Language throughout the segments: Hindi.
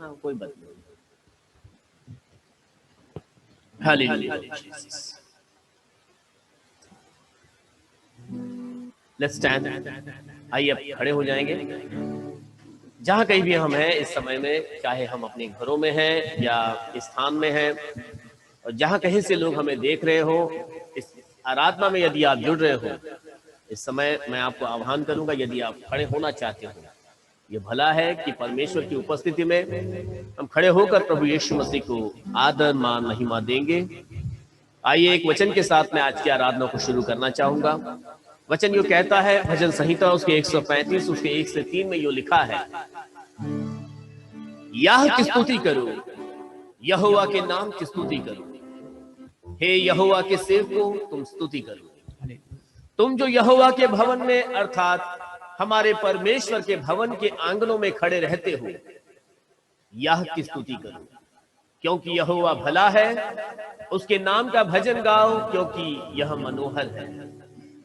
हाँ कोई बात नहीं। हालेलुया। Let's stand. आइए अब खड़े हो जाएंगे। जहां कहीं भी हम हैं इस समय में, चाहे हम अपने घरों में हैं या स्थान में हैं, और जहां कहीं से लोग हमें देख रहे हो, इस आराधना में यदि आप जुड़ रहे हो, इस समय मैं आपको आह्वान करूंगा, यदि आप खड़े होना चाहते हो, ये भला है कि परमेश्वर की उपस्थिति में हम खड़े होकर प्रभु यीशु मसीह को आदर मान महिमा देंगे। आइए एक वचन के साथ मैं आज की आराधना को शुरू करना चाहूंगा। वचन यो कहता है, भजन संहिता उसके 135 उसके 1 से 3 में यो लिखा है, याह की स्तुति करो, यहोवा के नाम की स्तुति करो, हे यहोवा के सेवकों तुम स्तुति करो, तुम जो यहोवा के भवन में अर्थात हमारे परमेश्वर के भवन के आंगनों में खड़े रहते हो, यह की स्तुति करो, क्योंकि यहोवा भला है, उसके नाम का भजन गाओ, क्योंकि यह मनोहर है।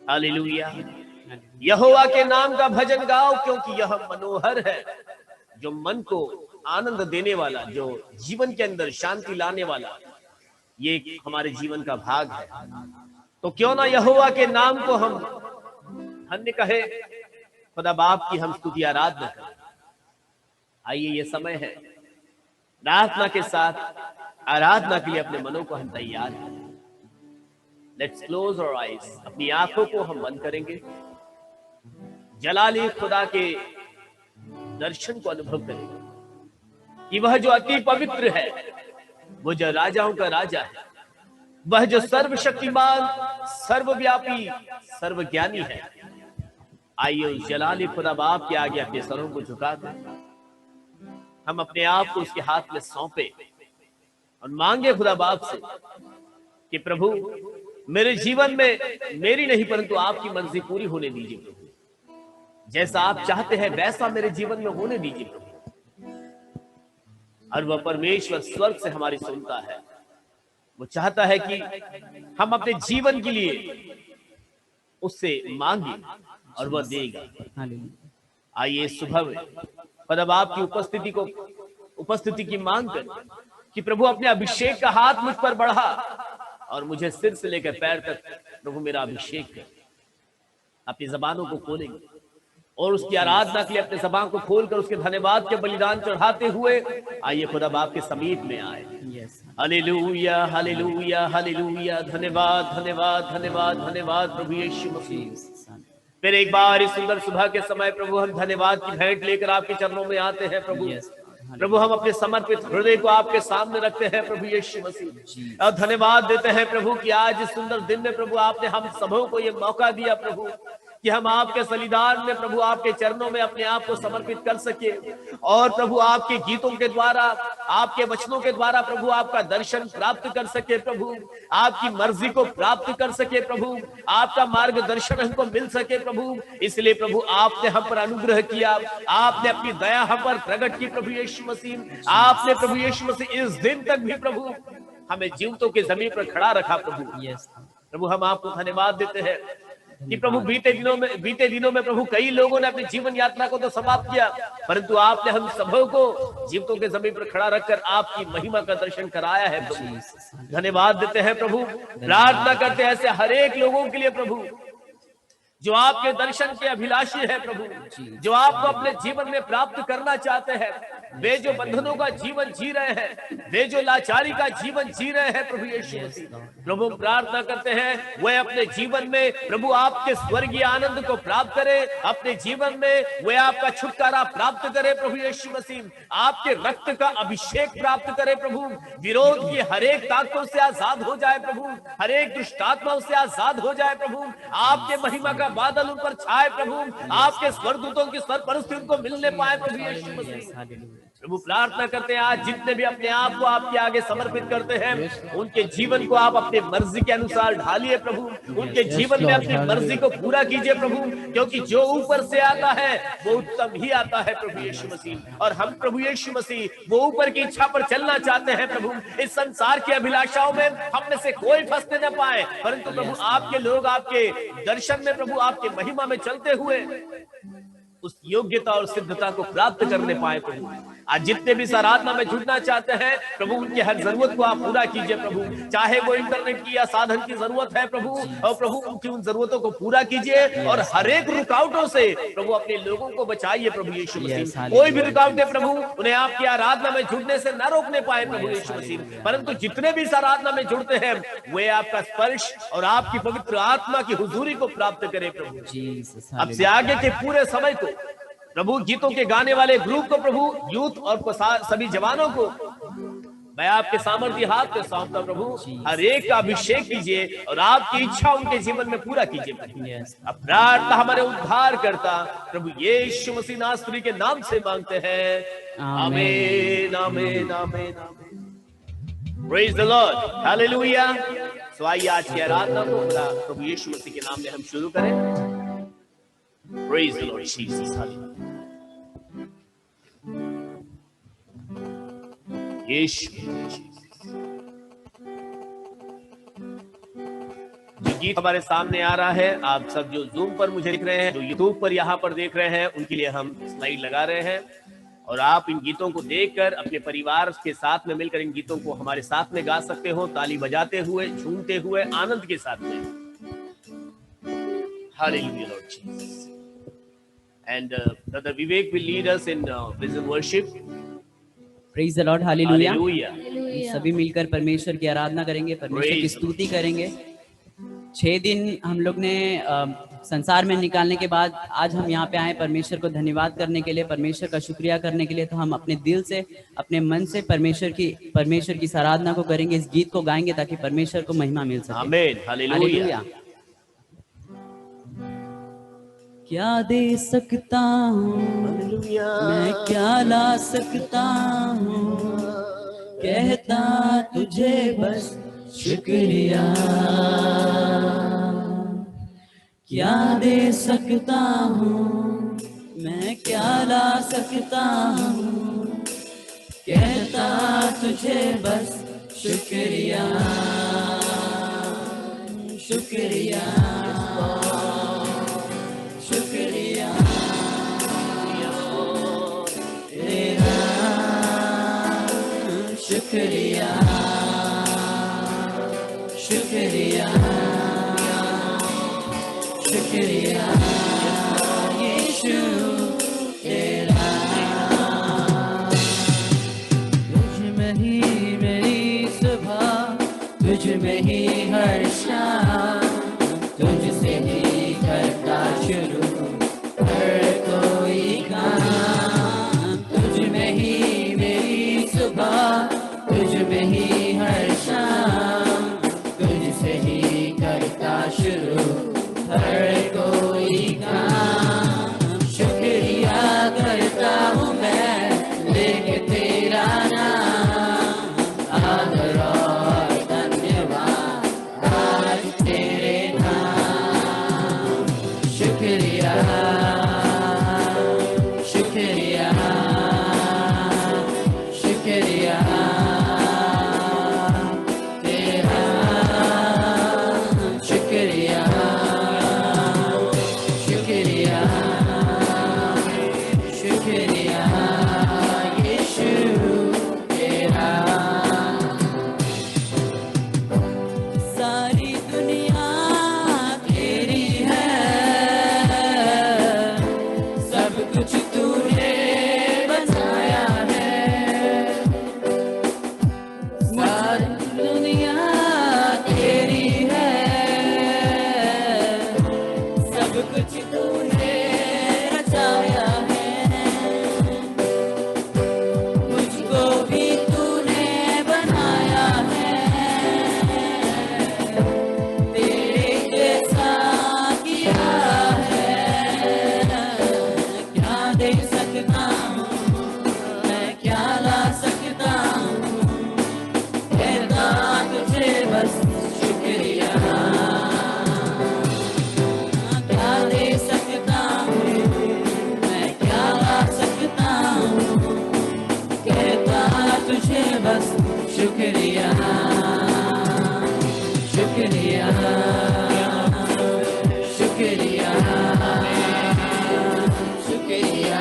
हालेलुया। यहोवा के नाम का भजन गाओ, क्योंकि यह मनोहर है। जो मन को आनंद देने वाला, जो जीवन के अंदर शांति लाने वाला, ये हमारे जीवन का भाग है। तो क्यों ना यहोवा के नाम को हम धन्य कहे, खुदा बाप की हम स्तुति आराधना करें। आइए ये समय है, प्रार्थना के साथ आराधना के लिए अपने मनों को हम तैयार हैं। Let's close our eyes. अपनी आंखों को हम बंद करेंगे, जलाली खुदा के दर्शन को अनुभव करेंगे कि वह जो अति पवित्र है, वो जो राजाओं का राजा है, वह जो सर्वशक्तिमान, सर्वव्यापी, सर्वज्ञानी है। आइए उस जलाली खुदा बाप के आगे अपने सरों को झुका दें, हम अपने आप को उसके हाथ में सौंपे और मांगे खुदा बाप से कि प्रभु मेरे जीवन में मेरी नहीं परंतु आपकी मर्जी पूरी होने दीजिए प्रभु। जैसा आप चाहते हैं वैसा मेरे जीवन में होने दीजिए प्रभु। और वह परमेश्वर स्वर्ग से हमारी सुनता है, वो चाहता है कि हम अपने जीवन के लिए उससे मांगे और वह देगा। आइए सुबह में खुदा बाप की उपस्थिति की मांग कर कि प्रभु अपने अभिषेक का हाथ मुझ पर बढ़ा और मुझे सिर से लेकर पैर तक प्रभु मेरा अभिषेक कर। अपनी जबानों को खोलेंगे और उसकी आराधना के लिए अपने जबान को खोलकर उसके धन्यवाद के बलिदान चढ़ाते हुए आइए खुदा बाप के समीप में आए। Hallelujah, hallelujah, hallelujah. धन्यवाद, धन्यवाद, धन्यवाद, धन्यवाद प्रभु यीशु मसीह। फिर एक बार इस सुंदर सुबह के समय प्रभु हम धन्यवाद की भेंट लेकर आपके चरणों में आते हैं प्रभु। प्रभु हम अपने समर्पित हृदय को आपके सामने रखते हैं प्रभु यीशु मसीह, और धन्यवाद देते हैं प्रभु कि आज इस सुंदर दिन में प्रभु आपने हम सबों को ये मौका दिया प्रभु कि हम आपके बलिदान में प्रभु आपके चरणों में अपने आप को समर्पित कर सके, और प्रभु आपके गीतों के द्वारा, आपके वचनों के द्वारा प्रभु आपका दर्शन प्राप्त कर सके प्रभु, आपकी मर्जी को प्राप्त कर सके प्रभु, आपका मार्गदर्शन हमको मिल सके प्रभु। इसलिए प्रभु आपने हम पर अनुग्रह किया, आपने अपनी दया हम पर प्रकट की प्रभु यीशु मसीह। आपने प्रभु यीशु मसीह इस दिन तक भी प्रभु हमें जीवतों के जमीन पर खड़ा रखा प्रभु। प्रभु हम आपको धन्यवाद देते हैं कि प्रभु बीते दिनों में प्रभु कई लोगों ने अपनी जीवन यात्रा को तो समाप्त किया, परंतु आपने हम सबों को जीवतों के जमीन पर खड़ा रखकर आपकी महिमा का दर्शन कराया है प्रभु। धन्यवाद देते हैं प्रभु। प्रार्थना करते हैं ऐसे हर एक लोगों के लिए प्रभु जो आपके दर्शन के अभिलाषी है प्रभु, जो आपको अपने जीवन में प्राप्त करना चाहते हैं, वे जो बंधनों का जीवन जी रहे हैं, वे जो लाचारी का जीवन जी रहे हैं प्रभु यीशु मसीह। प्रभु प्रार्थना करते हैं वे अपने जीवन में प्रभु आपके स्वर्गीय आनंद को प्राप्त करें, अपने जीवन में वे आपका छुटकारा प्राप्त करें प्रभु यीशु मसीह, आपके रक्त का अभिषेक प्राप्त करें प्रभु, विरोध की हर एक ताकतों से आजाद हो जाए प्रभु, हर एक दुष्टात्माओं से आजाद हो जाए प्रभु, आपके महिमा का बादल उन पर छाए प्रभु, आपके स्वर्गदूतों की सरपरस्ती उनको मिलने पाए प्रभु यीशु मसीह। प्रभु प्रार्थना करते हैं आज जितने भी अपने आप को आपके आगे समर्पित करते हैं, उनके जीवन को आप अपने मर्जी के अनुसार ढालिए प्रभु, उनके जीवन में अपनी मर्जी को पूरा कीजिए प्रभु, क्योंकि जो ऊपर से आता है वो उत्तम ही आता है प्रभु यीशु मसीह। और हम प्रभु यीशु मसीह वो ऊपर की इच्छा पर चलना चाहते हैं प्रभु। इस संसार की अभिलाषाओं में हम में से कोई फंसने न पाए, परंतु प्रभु आपके लोग आपके दर्शन में प्रभु आपके महिमा में चलते हुए उस योग्यता और सिद्धता को प्राप्त करने पाए प्रभु। आज जितने भी इस आराधना में जुड़ना चाहते हैं प्रभु, उनकी हर जरूरत को आप पूरा कीजिए प्रभु। चाहे वो इंटरनेट की या साधन की जरूरत है प्रभु, और प्रभु उनकी उन जरूरतों को पूरा कीजिए और हर एक रुकावटों से प्रभु अपने लोगों को बचाइए प्रभु यीशु मसीह। कोई भी रुकावटें प्रभु उन्हें आपकी आराधना में जुड़ने से न रोकने पाए प्रभु यीशु मसीह, परंतु जितने भी इस आराधना में जुड़ते हैं वे आपका स्पर्श और आपकी पवित्र आत्मा की हुजूरी को प्राप्त करें प्रभु। अब से आगे के पूरे समय को प्रभु, गीतों के गाने वाले ग्रुप को प्रभु, यूथ और सभी जवानों को मैं आपके सामर्थ्य हाथ में सौंपता प्रभु। हर एक का अभिषेक कीजिए और आपकी इच्छा उनके जीवन में पूरा कीजिए। अब प्रार्थना हमारे उद्धार करता प्रभु यीशु मसीह नासरी के नाम से मांगते हैं, आमीन आमीन आमीन आमीन। Praise the lord, hallelujah. So आइए आज की आराधना को प्रभु यीशु मसीह के नाम में हम शुरू करें। Praise the Lord Jesus, hallelujah. जो गीत हमारे सामने आ रहा है, आप सब जो जूम पर मुझे देख रहे हैं, जो यूट्यूब पर यहाँ पर देख रहे हैं, उनके लिए हम स्लाइड लगा रहे हैं और आप इन गीतों को देखकर अपने परिवार के साथ में मिलकर इन गीतों को हमारे साथ में गा सकते हो, ताली बजाते हुए, झूमते हुए, आनंद के साथ में। Hallelujah lord Jesus. And Brother Vivek will lead us in praise and worship. Praise the Lord, hallelujah. Hallelujah. सभी मिलकर परमेश्वर की आराधना करेंगे, परमेश्वर की स्तुति करेंगे। 6 दिन हम लोग ने संसार में निकालने के बाद आज हम यहाँ पे आए परमेश्वर को धन्यवाद करने के लिए, परमेश्वर का शुक्रिया करने के लिए। तो हम अपने दिल से, अपने मन से परमेश्वर की इस आराधना को करेंगे, इस गीत को गाएंगे ताकि परमेश्वर को महिमा मिल सके। आमीन, हालेलुया। क्या दे सकता हूँ मैं, क्या ला सकता हूँ, कहता तुझे बस शुक्रिया। क्या दे सकता हूँ मैं, क्या ला सकता हूँ, कहता तुझे बस शुक्रिया शुक्रिया शुक्रिया तेरा, शुक्रिया शुक्रिया शुक्रिया यीशु तेरा। तुझ में ही मेरी सुबह, तुझ में ही हर शाम, तुझसे ही करता शुरू हर कोई काम। तुझ में ही मेरी सुबह, तुझ में ही हर शाम, तुझसे ही करता शुरू हर कोई काम। शुक्रिया करता हूँ मैं लेके तेरा नाम, आदर और धन्यवाद आज तेरे नाम। शुक्रिया शुक्रिया शुक्रिया तेरा, शुक्रिया शुक्रिया शुक्रिया यीशु तेरा। सारी दुनिया तेरी है, सब कुछ तूने बनाया है। सारी दुनिया तेरी है, सब कुछ तूने रचाया है। मुझको भी तूने बनाया है, तेरे जैसा किया है। क्या दे सकता हूँ मैं, क्या ला सकता हूँ, कहता तुझे बस शुक्रिया। क्या दे सकता हूँ मैं, क्या ला सकता हूँ, कहता तुझे बस शुक्रिया शुक्रिया शुक्रिया शुक्रिया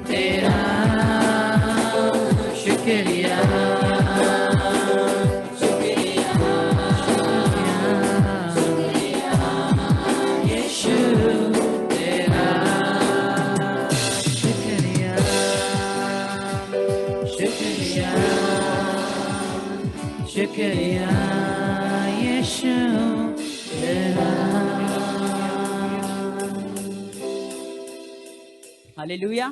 तेरा शुक्रिया, शुक्रिया, शुक्रिया यीशु तेरा शुक्रिया, शुक्रिया, शुक्रिया यीशु तेरा। हालेलुया।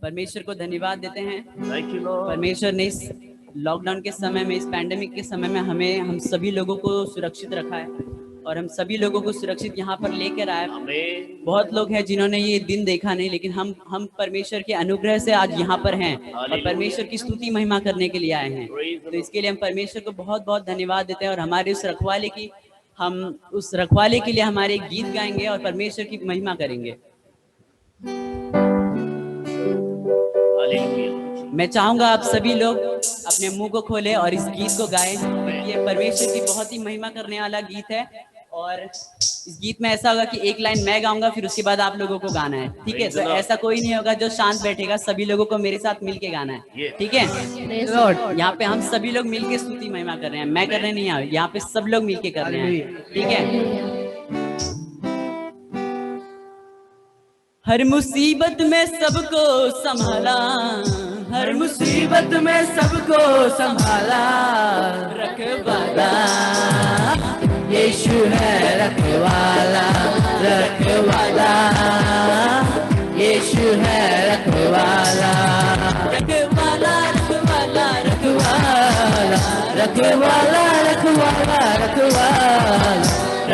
परमेश्वर को धन्यवाद देते हैं। Thank you, Lord. परमेश्वर ने इस लॉकडाउन के समय में, इस पैंडेमिक के समय में हम सभी लोगों को सुरक्षित रखा है और हम सभी लोगों को सुरक्षित यहाँ पर लेकर आए। Amen. बहुत लोग हैं जिन्होंने ये दिन देखा नहीं, लेकिन हम परमेश्वर के अनुग्रह से आज यहाँ पर हैं और परमेश्वर की स्तुति महिमा करने के लिए आए हैं। तो इसके लिए हम परमेश्वर को बहुत बहुत धन्यवाद देते हैं और हमारे उस रखवाले के लिए हमारे एक गीत गाएंगे और परमेश्वर की महिमा करेंगे। Hallelujah. मैं चाहूंगा आप सभी लोग अपने मुंह को खोलें और इस गीत को गाएं, क्योंकि ये परमेश्वर की बहुत ही महिमा करने वाला गीत है। और इस गीत में ऐसा होगा कि एक लाइन मैं गाऊंगा, फिर उसके बाद आप लोगों को गाना है, ठीक है? तो ऐसा कोई नहीं होगा जो शांत बैठेगा, सभी लोगों को मेरे साथ मिलके गाना है, ठीक है? यहाँ पे हम सभी लोग मिलके स्तुति महिमा कर रहे हैं, मैं कर रहे नहीं, यहाँ पे सब लोग मिलके कर रहे हैं, ठीक है? हर मुसीबत में सबको संभाला, हर मुसीबत में सबको संभाला, रखवाला यीशु है, रखवाला, रखवाला यीशु है, रखवाला, रखवाला, रखवाला, रखवाला, रखवाला, रखवाला, रखवाला,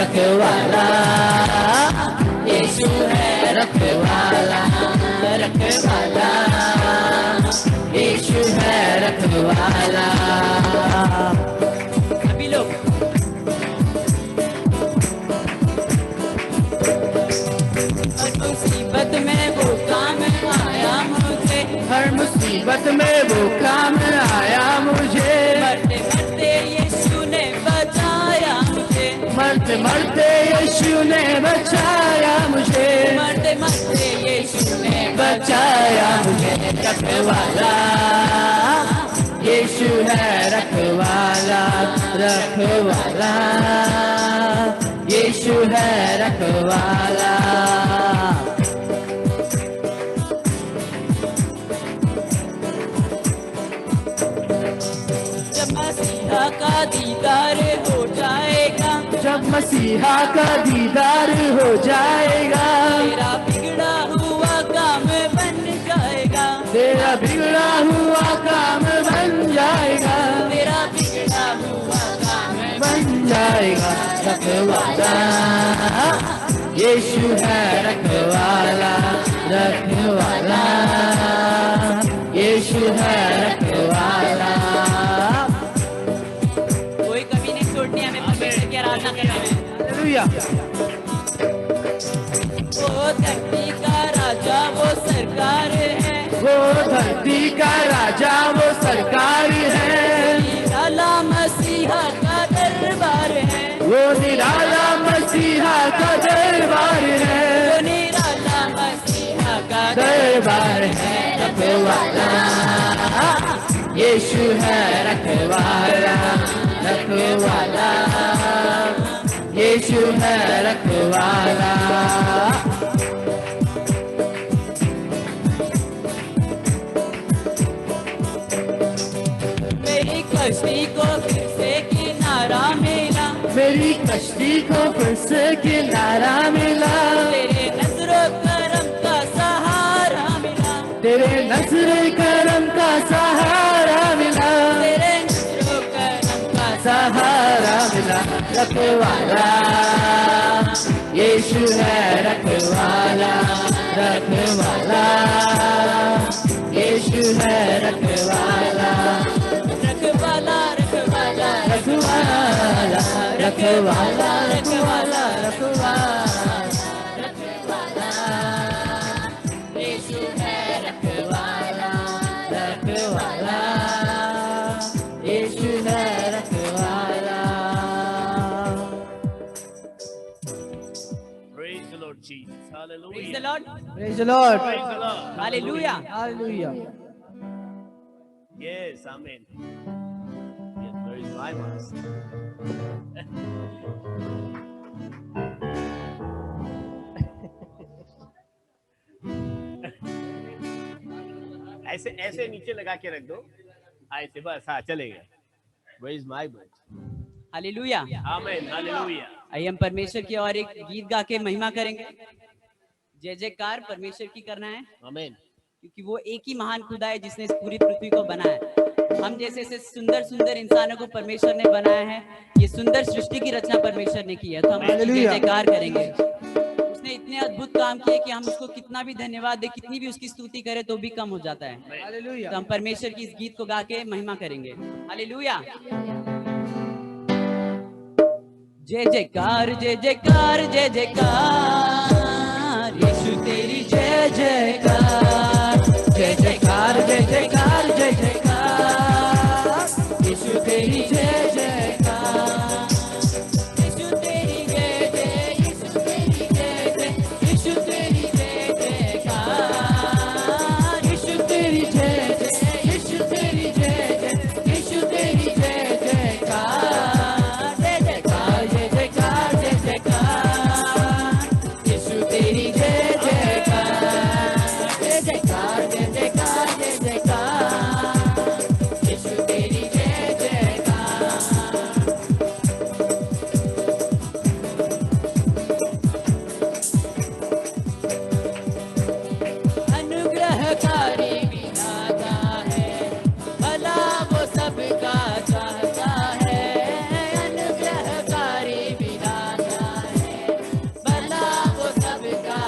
रखवाला यीशु है, रखवाला, रखवाला यीशु है, रखवाला। सभी लोग हर मुसीबत में वो काम आया मुझे, हर मुसीबत में वो काम आया मुझे, मरते मरते यीशु ने बचाया मुझे, मरते मरते यीशु ने बचाया मुझे, मरते मरते यीशु ने बचाया मुझे, रखवाला यीशु है, रखवाला, रखवाला यीशु है, रखवाला। जब मसीहा का दीदार हो जाएगा, जब मसीहा का दीदार हो जाएगा, तेरा बिगड़ा हुआ काम बन जाएगा, तेरा बिगड़ा हुआ काम बन जाएगा, तेरा बिगड़ा हुआ काम बन जाएगा, रखवाला यीशु है, रखवाला, रखवाला यीशु है, रखवाला। कोई कमी नहीं छोड़नी हमें परमेश्वर की आराधना करने में। हालेलुया। वो धरती का राजा वो सरकार है, वो धरती का राजा वो सरकार है, निराला मसीहा का दरबार है, वो निराला मसीहा का दरबार है, वो निराला मसीहा का दरबार है, रखवाला यीशु है, रखवाला, रखवाला यीशु है, रखवाला। मेरी कश्ती को फिर से किनारा मिला, मेरी कश्ती को फिर से किनारा मिला, तेरे नजरो करम का सहारा मिला, तेरे नजरो करम का सहारा मिला, तेरे नजरो करम का सहारा मिला, रखवाला यीशु है, रखवाला, रखवाला यीशु है, रखवाला, रखवाला, रखवाला, रखवाला, रखवाला, रखवाला, रखवाला यीशु है, रखवाला, रखवाला यीशु है, रखवाला। Praise the Lord Jesus. Praise the Lord. Praise the Lord. Praise the Lord. Hallelujah. Hallelujah. Yes, amen. Yes, where is my master? ऐसे ऐसे नीचे लगा के रख दो, ऐसे बस, हाँ चलेगा. Where is my bird? Hallelujah. Amen. Hallelujah. आइए हम परमेश्वर की और एक गीत गा के महिमा करेंगे. जय जयकार परमेश्वर की करना है, Amen. क्योंकि वो एक ही महान खुदा है जिसने इस पूरी पृथ्वी को बनाया. हम जैसे ऐसे सुंदर सुंदर इंसानों को परमेश्वर ने बनाया है. ये सुंदर सृष्टि की रचना परमेश्वर ने की है, तो हम उसकी जय हालेलुया. जयकार करेंगे. उसने इतने अद्भुत काम किए कि हम उसको कितना भी धन्यवाद दे, कितनी भी उसकी स्तुति करें तो भी कम हो जाता है. तो Hallelujah. हम परमेश्वर की इस गीत को गा के महिमा करेंगे. हालेलुया. जय जयकार जय जयकार जय जयकार यीशु तेरी जय जयकार. जय जयकार जय जयकार जय जयकार यीशु तेरी जय जयकार. यीशु तेरी जय जय, यीशु तेरी जय जय, यीशु तेरी जय जयकार. यीशु तेरी जय जय, यीशु तेरी जय जय, यीशु तेरी जय जयकार. जय जयकार जय जयकार जय जयकार यीशु तेरी जय जयकार. जय जयकार जय जयकार जय जयकार यीशु तेरी जय जयकार. अनुग्रहकारी विधाता है, भला वो सबका चाहता है. अनुग्रहकारी विधाता है, भला वो सबका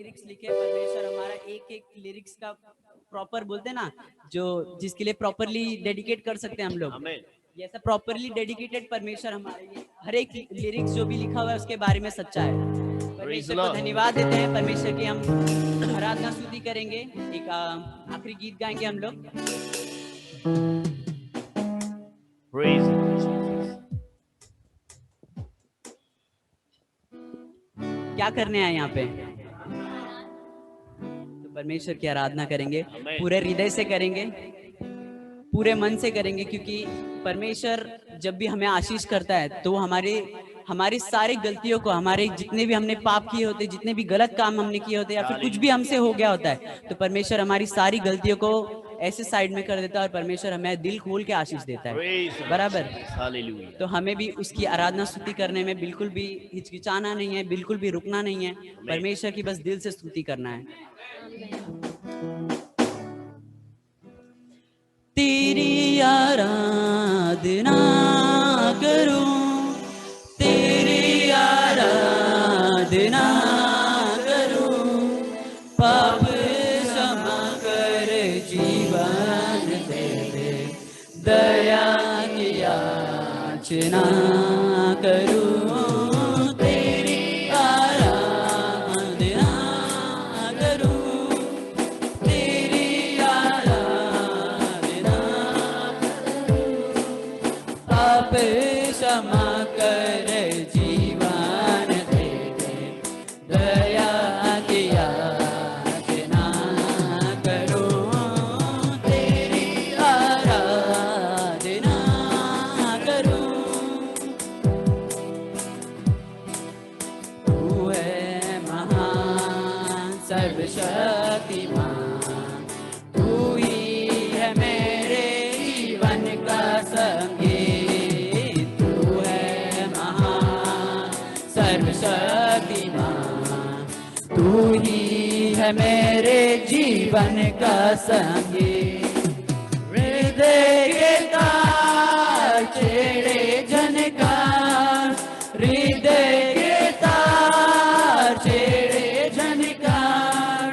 लिरिक्स लिखे परमेश्वर हमारा एक एक लिरिक्स का प्रॉपर बोलते हैं ना, जो जिसके लिए प्रॉपरली डेडिकेट कर सकते हैं हम लोग, आमीन। ये ऐसा प्रॉपरली डेडिकेटेड परमेश्वर हमारे लिए हर एक लिरिक्स जो भी लिखा हुआ है उसके बारे में सच्चा है। परमेश्वर को Lord. धन्यवाद देते हैं। परमेश्वर की हम आराधना स्तुति करेंगे। एक आखिरी गीत गाएंगे हम लोग। Praise you, Jesus. क्या करने आए यहाँ पे? तो परमेश्वर की आराधना करेंगे, पूरे हृदय से करेंगे, पूरे मन से करेंगे, क्योंकि परमेश्वर जब भी हमें आशीष करता है तो हमारी सारी गलतियों को, हमारे जितने भी हमने पाप किए होते, जितने भी गलत काम हमने किए होते, या फिर कुछ भी हमसे हो गया होता है, तो परमेश्वर हमारी सारी गलतियों को ऐसे साइड में कर देता है और परमेश्वर हमें दिल खोल के आशीष देता है। Praise you, बराबर। Jesus. Hallelujah. तो हमें भी उसकी आराधना स्तुति करने में बिल्कुल भी हिचकिचाना नहीं है, बिल्कुल भी रुकना नहीं है। परमेश्वर की बस दिल से स्तुति करना है। तेरी आराधना करूं, तेरी आराधना करूं, पाप क्षमा कर जीवन दे दे, दया की याचना करूं, तेरी आराधना करूं, तेरी आराधना करूं, पाप क्षमा कर जीवन दे दे, दया की याचना करूं, तेरी आराधना करूं। तू है महान सर्वशक्तिमान, तू ही है मेरे जीवन का संगीत, तू है महान सर्वशक्तिमान, तू ही है मेरे जीवन का संगीत। हृदय के तार छेड़े झनकार, हृदय के तार छेड़े झनकार,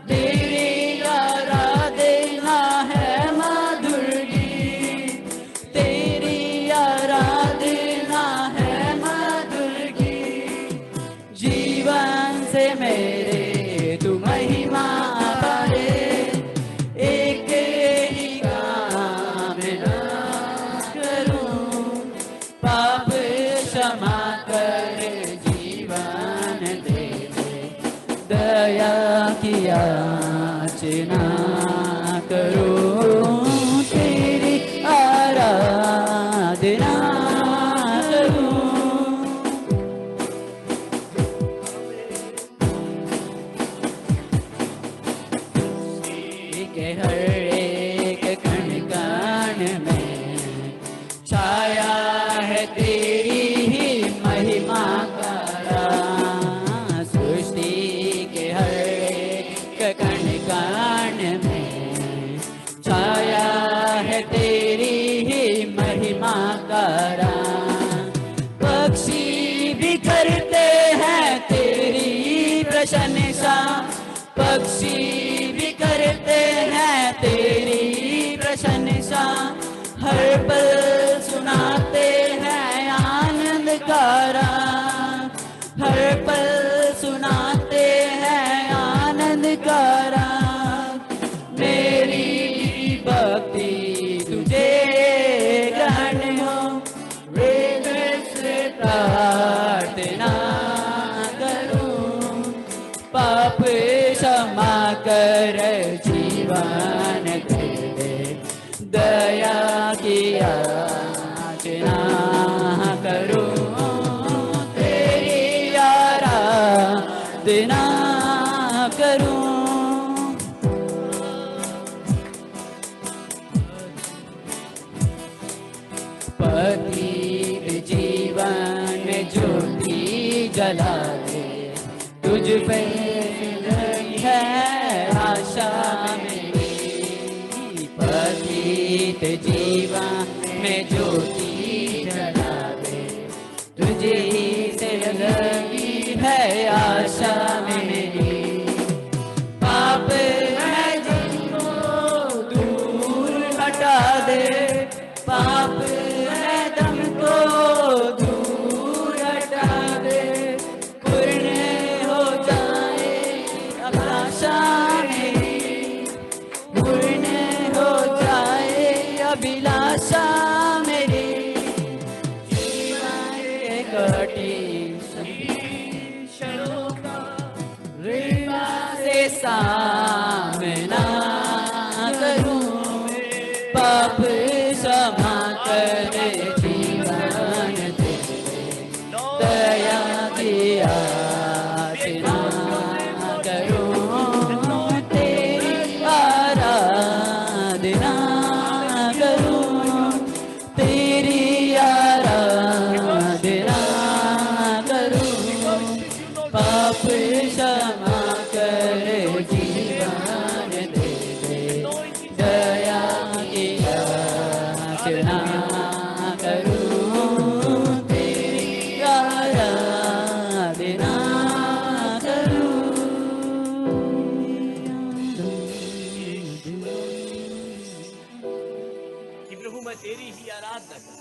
तेरी आराधना है माधुर गीत, तेरी आराधना है माधुर गीत। जीवन से मेरे तू महिमा पाए, एक ही कामना करूं, पाप क्षमा कर जीवन दे दे, दया की याचना करूं, तेरी आराधना करूं। हर एक कण कण में छाया है तेरी ही महिमा का राज, सृष्टि के हर एक कण कण में छाया है तेरी ही महिमा का राज। पक्षी भी करते हैं तेरी प्रशंसा, पक्षी भी करते हैं तेरी प्रशंसा, हर पल सुनाते हैं आनंद का राग, हर पल सुनाते हैं आनंद का राग। मेरी भक्ति तुझे ग्रहण हो, हृदय से प्रार्थना करूं, पाप क्षमा कर जीवन दे दे, दया की याचना करूं, तेरी आराधना करूं। पतित जीवन में ज्योति जला दे, तुझ पे रही है आशा मेरी, पतित जीवन में ज्योति जला दे, तुझे ही से लगी है आशा मेरी। सामना करूं, पाप क्षमा कर जीवन दे, दया की याचना करूं, तेरी आराधना करूं, तेरी आराधना करूं, पाप क्षमा कर जीवन दे, दया की याचना करूं, तेरी आराधना कि प्रभु मैं तेरी ही आराधना करता हूं।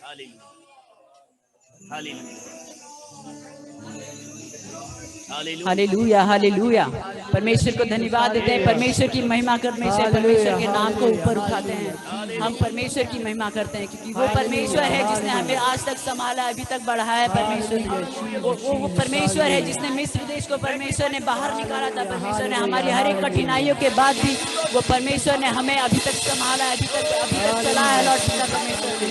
Hallelujah, hallelujah, hallelujah. Hallelujah, hallelujah. परमेश्वर को धन्यवाद देते हैं, परमेश्वर की महिमा करने से परमेश्वर के नाम को ऊपर उठाते हैं। हम परमेश्वर की महिमा करते हैं क्योंकि वो परमेश्वर है जिसने हमें आज तक संभाला, अभी तक बढ़ाया। परमेश्वर वो परमेश्वर है जिसने मिस्र देश को परमेश्वर ने बाहर निकाला था। परमेश्वर ने हमारी हर एक कठिनाइयों के बाद भी वो परमेश्वर ने हमें अभी तक संभाला, अभी तक चलाया है। लॉर्ड पिता परमेश्वर ने,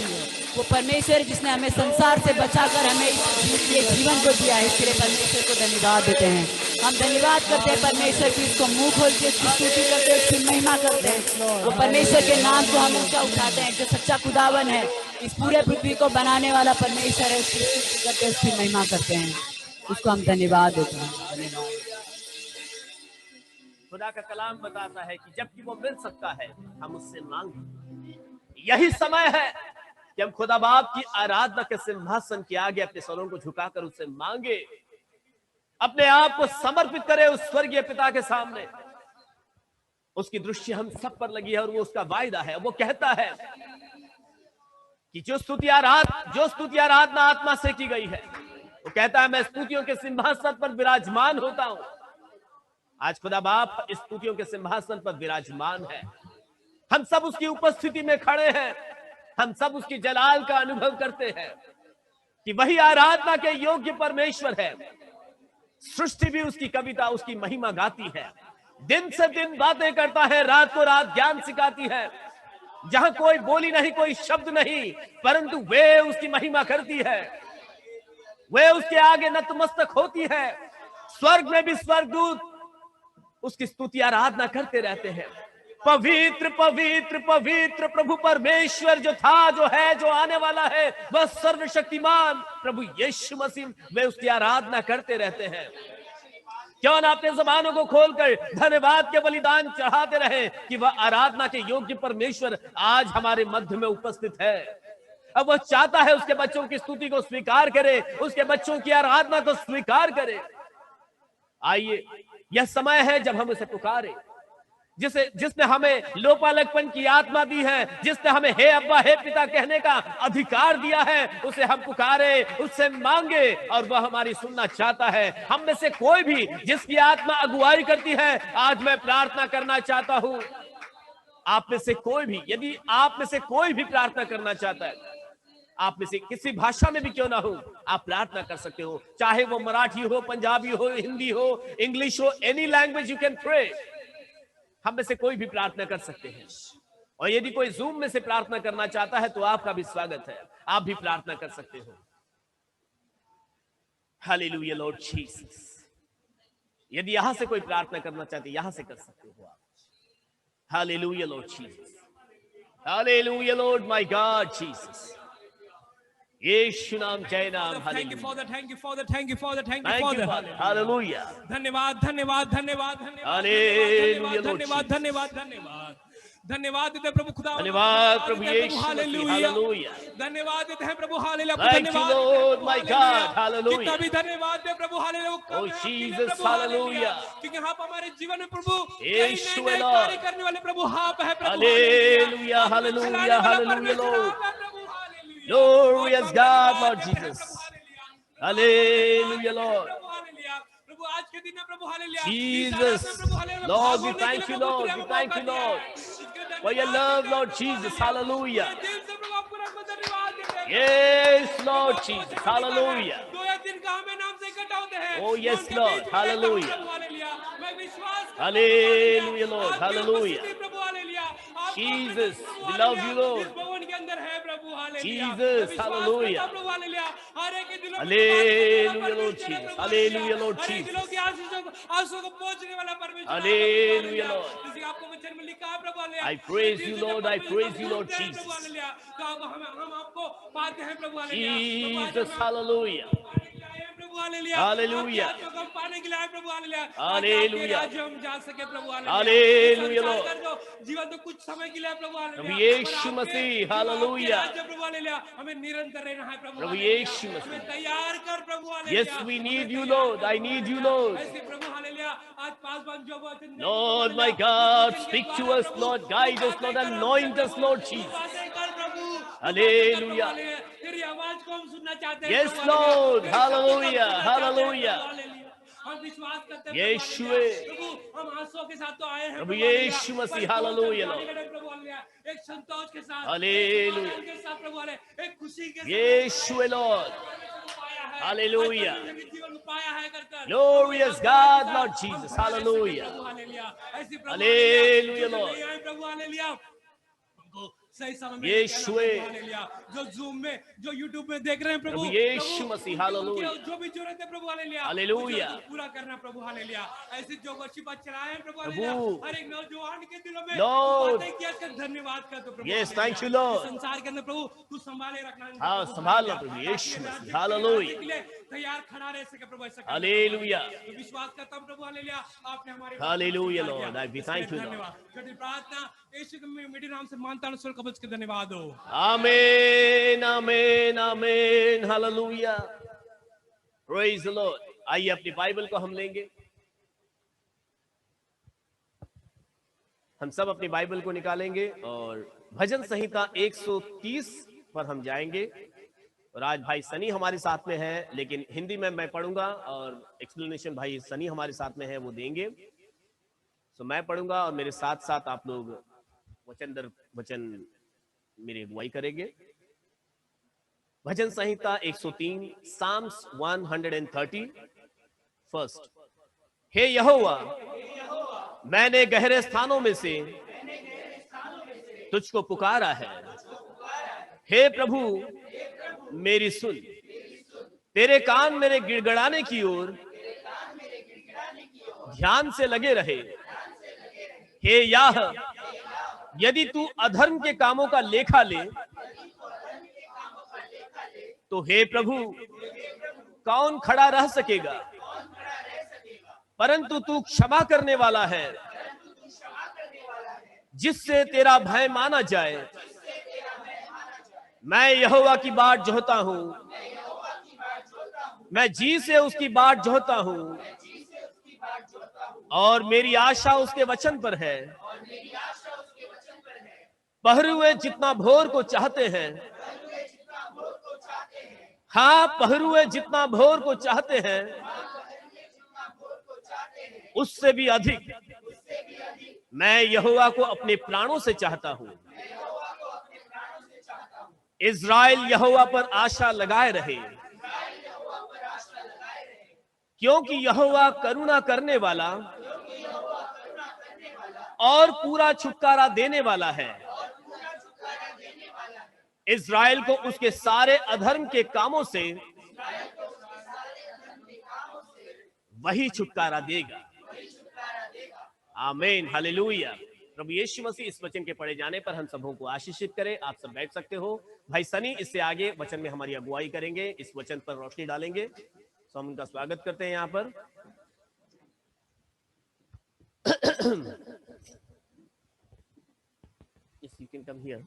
वो परमेश्वर जिसने हमें संसार से बचाकर हमें ये जीवन को दिया है, इसके लिए परमेश्वर को धन्यवाद देते हैं। हम धन्यवाद करते हैं परमेश्वर की, इसको मुंह खोल के इसकी स्तुति करते हैं, इसकी महिमा करते हैं। वो परमेश्वर के नाम को हम ऊंचा उठाते हैं, जो सच्चा खुदावन है, इस पूरे पृथ्वी को बनाने वाला परमेश्वर है, उसकी स्तुति करते हैं, उसकी महिमा करते हैं, उसको हम धन्यवाद देते हैं। खुदा का कलाम बताता है कि जबकि वो मिल सकता है, हम उससे मांगे। यही समय है कि हम खुदा बाप की आराधना के सिंहासन के आगे अपने सरों को झुकाकर उससे मांगे, अपने आप को समर्पित करें उस स्वर्गीय पिता के सामने। उसकी दृष्टि हम सब पर लगी है और वो उसका वायदा है। वो कहता है कि जो स्तुति आराधना आत्मा से की गई है, वो कहता है मैं स्तुतियों के सिंहासन पर विराजमान होता हूं। आज खुदा बाप इस स्तुतियों के सिंहासन पर विराजमान है। हम सब उसकी उपस्थिति में खड़े हैं, हम सब उसकी जलाल का अनुभव करते हैं कि वही आराधना के योग्य परमेश्वर है। सृष्टि भी उसकी कविता, उसकी महिमा गाती है। दिन से दिन बातें करता है, रात को रात ज्ञान सिखाती है। जहां कोई बोली नहीं, कोई शब्द नहीं, परंतु वे उसकी महिमा करती है, वे उसके आगे नतमस्तक होती है। स्वर्ग में भी स्वर्गदूत उसकी स्तुति आराधना करते रहते हैं। पवित्र पवित्र पवित्र प्रभु परमेश्वर, जो था, जो है, जो आने वाला है, वह सर्वशक्तिमान प्रभु यीशु मसीह, वे उसकी आराधना करते रहते हैं। क्यों ना अपने ज़बानों को खोलकर धन्यवाद के बलिदान चढ़ाते रहे कि वह आराधना के योग्य परमेश्वर आज हमारे मध्य में उपस्थित है। अब वह चाहता है उसके बच्चों की स्तुति को स्वीकार करे, उसके बच्चों की आराधना को स्वीकार करे। आइए, यह समय है जब हम उसे पुकारे, जिसने हमें लोपालकपन की आत्मा दी है, जिसने हमें हे अब्बा हे पिता कहने का अधिकार दिया है, उसे हम पुकारे, उससे मांगे और वह हमारी सुनना चाहता है। हम में से कोई भी जिसकी आत्मा अगुवाई करती है, आज मैं प्रार्थना करना चाहता हूं। आप में से कोई भी, यदि आप में से कोई भी प्रार्थना करना चाहता है, आप में से किसी भाषा में भी क्यों ना हो, आप प्रार्थना कर सकते हो। चाहे वो मराठी हो, पंजाबी हो, हिंदी हो, इंग्लिश हो, any language you can pray. हम में से कोई भी प्रार्थना कर सकते हैं। और यदि कोई जूम में से प्रार्थना करना चाहता है तो आपका भी स्वागत है, आप भी प्रार्थना कर सकते हो। Hallelujah lord Jesus. यदि यहां से कोई प्रार्थना करना चाहते यहां से कर सकते हो आप। Hallelujah lord Jesus, hallelujah lord my God Jesus. Yeshu नाम, जय नाम। Thank you, Father. Thank you, Father. Thank you, Father. Thank you, Thank you, Father. Father. Hallelujah. धन्यवाद धन्यवाद धन्यवाद धन्यवाद Hallelujah, Lord धन्यवाद Jesus. धन्यवाद धन्यवाद धन्यवाद देते हैं प्रभु खुदा। धन्यवाद प्रभु यीशु मसीह। हालेलुया। Hallelujah. धन्यवाद देते हैं प्रभु। Hallelujah. Thank you, Lord, my God. Hallelujah. कितना भी धन्यवाद दे प्रभु। हालेलुया। Oh, Jesus. Hallelujah. क्योंकि आप हमारे जीवन में प्रभु यीशु नए Lord. कार्य करने वाले प्रभु आप है प्रभु। Hallelujah, hallelujah, hallelujah, Lord. Glorious God, Lord Jesus. Hallelujah, Lord. प्रभु आज के दिन में प्रभु hallelujah. Jesus. Lord, we thank you, Lord. We thank you, Lord, for your love, Lord Jesus. Hallelujah. Yes, Lord Jesus. Hallelujah. दो या दिन का हमें नाम से इकट्ठा होते हैं। Oh, yes, Lord. Hallelujah. मैं विश्वास करता हूं, Hallelujah, Lord. आपकी Hallelujah. उपस्थिति प्रभु हालेलुया, आपका Jesus, Prabhu we love hallelujah, you, Lord. इस भवन के अंदर है प्रभु हालेलुया, Jesus, मैं विश्वास hallelujah. करता हूं प्रभु हालेलुया, हर एक के दिलों में Hallelujah, Lord परमेश्वर है Jesus. प्रभु Hallelujah, Lord हर एक Jesus. दिलों की आंसुओं को पहुंचने वाला परमेश्वर है Hallelujah, प्रभु Lord. हालेलुया, जिसे आपको वचन में लिखा है प्रभु हालेलुया, I praise जिस you, दिन से Lord. I परमेश्वर praise you, को Lord ढूंढते हैं प्रभु Jesus. हालेलुया, तो हम आपको पाते हैं प्रभु हालेलुया, प्रभु आज Jesus, हम hallelujah. पाने के लिए आए हैं प्रभु हालेलुया, Hallelujah. आपकी आत्मा को हम पाने के लिए आए हैं प्रभु हालेलुया, ताकि आपके Hallelujah. राज्य हम जा सके प्रभु हालेलुया, Hallelujah, संसार Lord. का जो जीवन तो कुछ समय के लिए है प्रभु हालेलुया, प्रभु यीशु पर आपके मसीह, जो आपके hallelujah. राज्य प्रभु हालेलुया, हमें निरंतर रहना है प्रभु प्रभु हालेलुया, यीशु मसीह. हमें तैयार कर प्रभु हालेलुया, Yes, we हमें need you, तैयार Lord. कर I Prabhu need you, hallelujah, Lord. ऐसे प्रभु हालेलुया, आज पासवान जो वचन देंगे Lord, Prabhu my hallelujah, God, उस वचन के speak to द्वारा us, प्रभु, Lord. तू Guide us, बातें Lord. कर हमसे Anoint us, प्रभु, Lord तू Jesus. बातें कर प्रभु, तू बातें कर प्रभु Hallelujah. हालेलुया, तेरी आवाज को हम सुनना चाहते हैं Yes, प्रभु हालेलुया, Lord. तेरे शब्दों को हम Hallelujah. सुनना चाहते हैं Hallelujah. प्रभु हालेलुया, हम विश्वास करते हैं प्रभु यीशु हालेलुया, है। प्रभु हम आंसुओं के साथ तो आए हैं प्रभु प्रभु हालेलुया, यीशु मसीह, पर दो हालेलुया, जाने Lord. के लिए प्रभु हालेलुया, एक संतोष के साथ, एक हालेलुया। समाधान के साथ प्रभु हालेलुया, एक खुशी के साथ यीशु है, Lord. पाया है, Hallelujah. आज परमेश्वर के जीवन में पाया है कर Glorious God, Lord Jesus. Hallelujah. प्रभु हालेलुया, ऐसी प्रभु Hallelujah, जो Lord. नहीं आए प्रभु हालेलुया, हमको सही समय में यीशु लेके आना है। प्रभु हालेलुया, जो जूम में जो यूट्यूब में देख रहे हैं प्रभु, प्रभु यीशु प्रभु, मसीह, उनके- हालेलुया। उनके जो भी जरूरत है प्रभु हालेलुया, हालेलुया। वो पूरा करना प्रभु हालेलुया, ऐसी जो वर्शिप आज चलाए हैं प्रभु प्रभु। हालेलुया, हर एक नौजवान के दिलों में Lord. बातें किया, इसका धन्यवाद कर दो प्रभु Yes, hallelujah. thank you, Lord. इस संसार के अंदर प्रभु तू संभाले रखना है हाँ, प्रभु संभालना हालेलुया, प्रभु ताकि यीशु ये मसीह, राज्य हालेलुया। के लिए तैयार खड़ा रह सके प्रभु ऐसा करना हालेलुया। प्रभु हालेलुया। तो विश्वास करता हूं प्रभु हालेलुया, आपने हमारे हालेलुया, बातों को Lord. I इसके thank you, लिए Lord. धन्यवाद, जटिल प्रार्थना यीशु के मीठे नाम से मानता हूं, स्वर्ग कबज के धन्यवाद हो। Amen, amen, amen. Hallelujah. Praise the Lord. आइए अपनी बाइबल को हम लेंगे, हम सब अपनी बाइबल को निकालेंगे और भजन संहिता 130 पर हम जाएंगे। और आज भाई सनी हमारे साथ में है, लेकिन हिंदी में मैं पढ़ूंगा और एक्सप्लेनेशन भाई सनी हमारे साथ में है, वो देंगे। तो मैं पढ़ूंगा और मेरे साथ साथ आप लोग वचन दर वचन मेरी अगुवाई करेंगे। भजन संहिता 103, साम्स 130। फर्स्ट, हे यहोवा, मैंने गहरे स्थानों में से तुझको पुकारा है। हे प्रभु, मेरी सुन, तेरे कान मेरे गिड़गड़ाने की ओर ध्यान से लगे रहे। हे याह, यदि तू अधर्म के कामों का लेखा ले, तो हे प्रभु, कौन खड़ा रह सकेगा? परंतु तू क्षमा करने वाला है, जिससे तेरा भय माना जाए। मैं यहोवा की बाट जोहता हूं, मैं जी से उसकी बाट जोहता हूं, और मेरी आशा उसके वचन पर है। पहरुए जितना भोर को चाहते हैं, हाँ, पहरुए जितना भोर को चाहते हैं, उससे भी अधिक मैं यहोवा को अपने प्राणों से चाहता हूं। इज़राइल यहोवा पर आशा लगाए रहे, क्योंकि यहोवा करुणा करने वाला और पूरा छुटकारा देने वाला है। इज़राइल को उसके सारे अधर्म के कामों से वही छुटकारा देगा। आमीन, हालेलुया। प्रभु यीशु मसीह इस वचन के पढ़े जाने पर हम सबों को आशीषित करें। आप सब बैठ सकते हो। भाई सनी इससे आगे वचन में हमारी अगुवाई करेंगे, इस वचन पर रोशनी डालेंगे। तो हम उनका स्वागत करते हैं यहाँ पर। Yes, you can come here.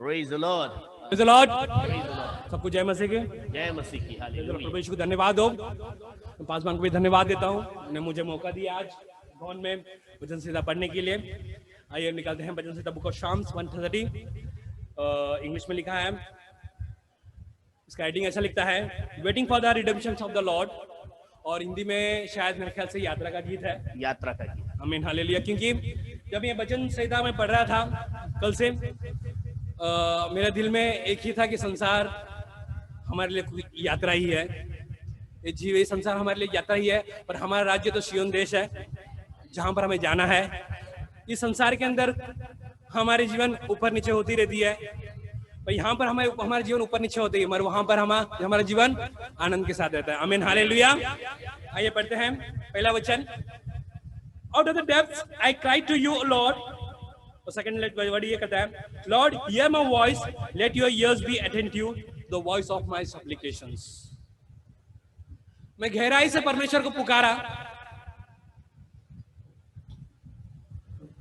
Praise the Lord. Praise the Lord. Praise the Lord. सबको जय मसीह के, जय मसीह की, हालेलुया। प्रभु यीशु को धन्यवाद हो। मैं पासवान को भी धन्यवाद देता हूँ, उन्होंने मुझे मौका दिया आज भवन में वचन संहिता पढ़ने के लिए। आइए निकालते हैं वचन संहिता बुक ऑफ शाम्स 130। इंग्लिश में लिखा है, इसका हेडिंग ऐसा लिखता है, waiting for the redemption of the Lord. और हिंदी में शायद मेरे ख्याल से यात्रा का गीत है। यात्रा का गीत। आमीन, हालेलुया। क्योंकि जब ये वचन संहिता में पढ़ रहा था कल से, मेरे दिल में एक ही था कि संसार हमारे लिए कोई यात्रा ही है, ये संसार हमारे लिए यात्रा ही है, पर हमारा राज्य तो सिय्योन देश है जहां पर हमें जाना है। इस संसार के अंदर हमारे जीवन ऊपर नीचे होती रहती है, पर यहाँ पर हमारा जीवन ऊपर नीचे होती है, मगर वहां पर हमारा जीवन आनंद के साथ रहता है। आमीन, हालेलुया। आइए पढ़ते हैं पहला वचन। Out of the depths I cry to you, Lord. और सेकंड वर्ड ये कहता है, Lord, hear my voice, let your ears be attentive, the voice of my supplications. मैं गहराई से परमेश्वर को पुकारा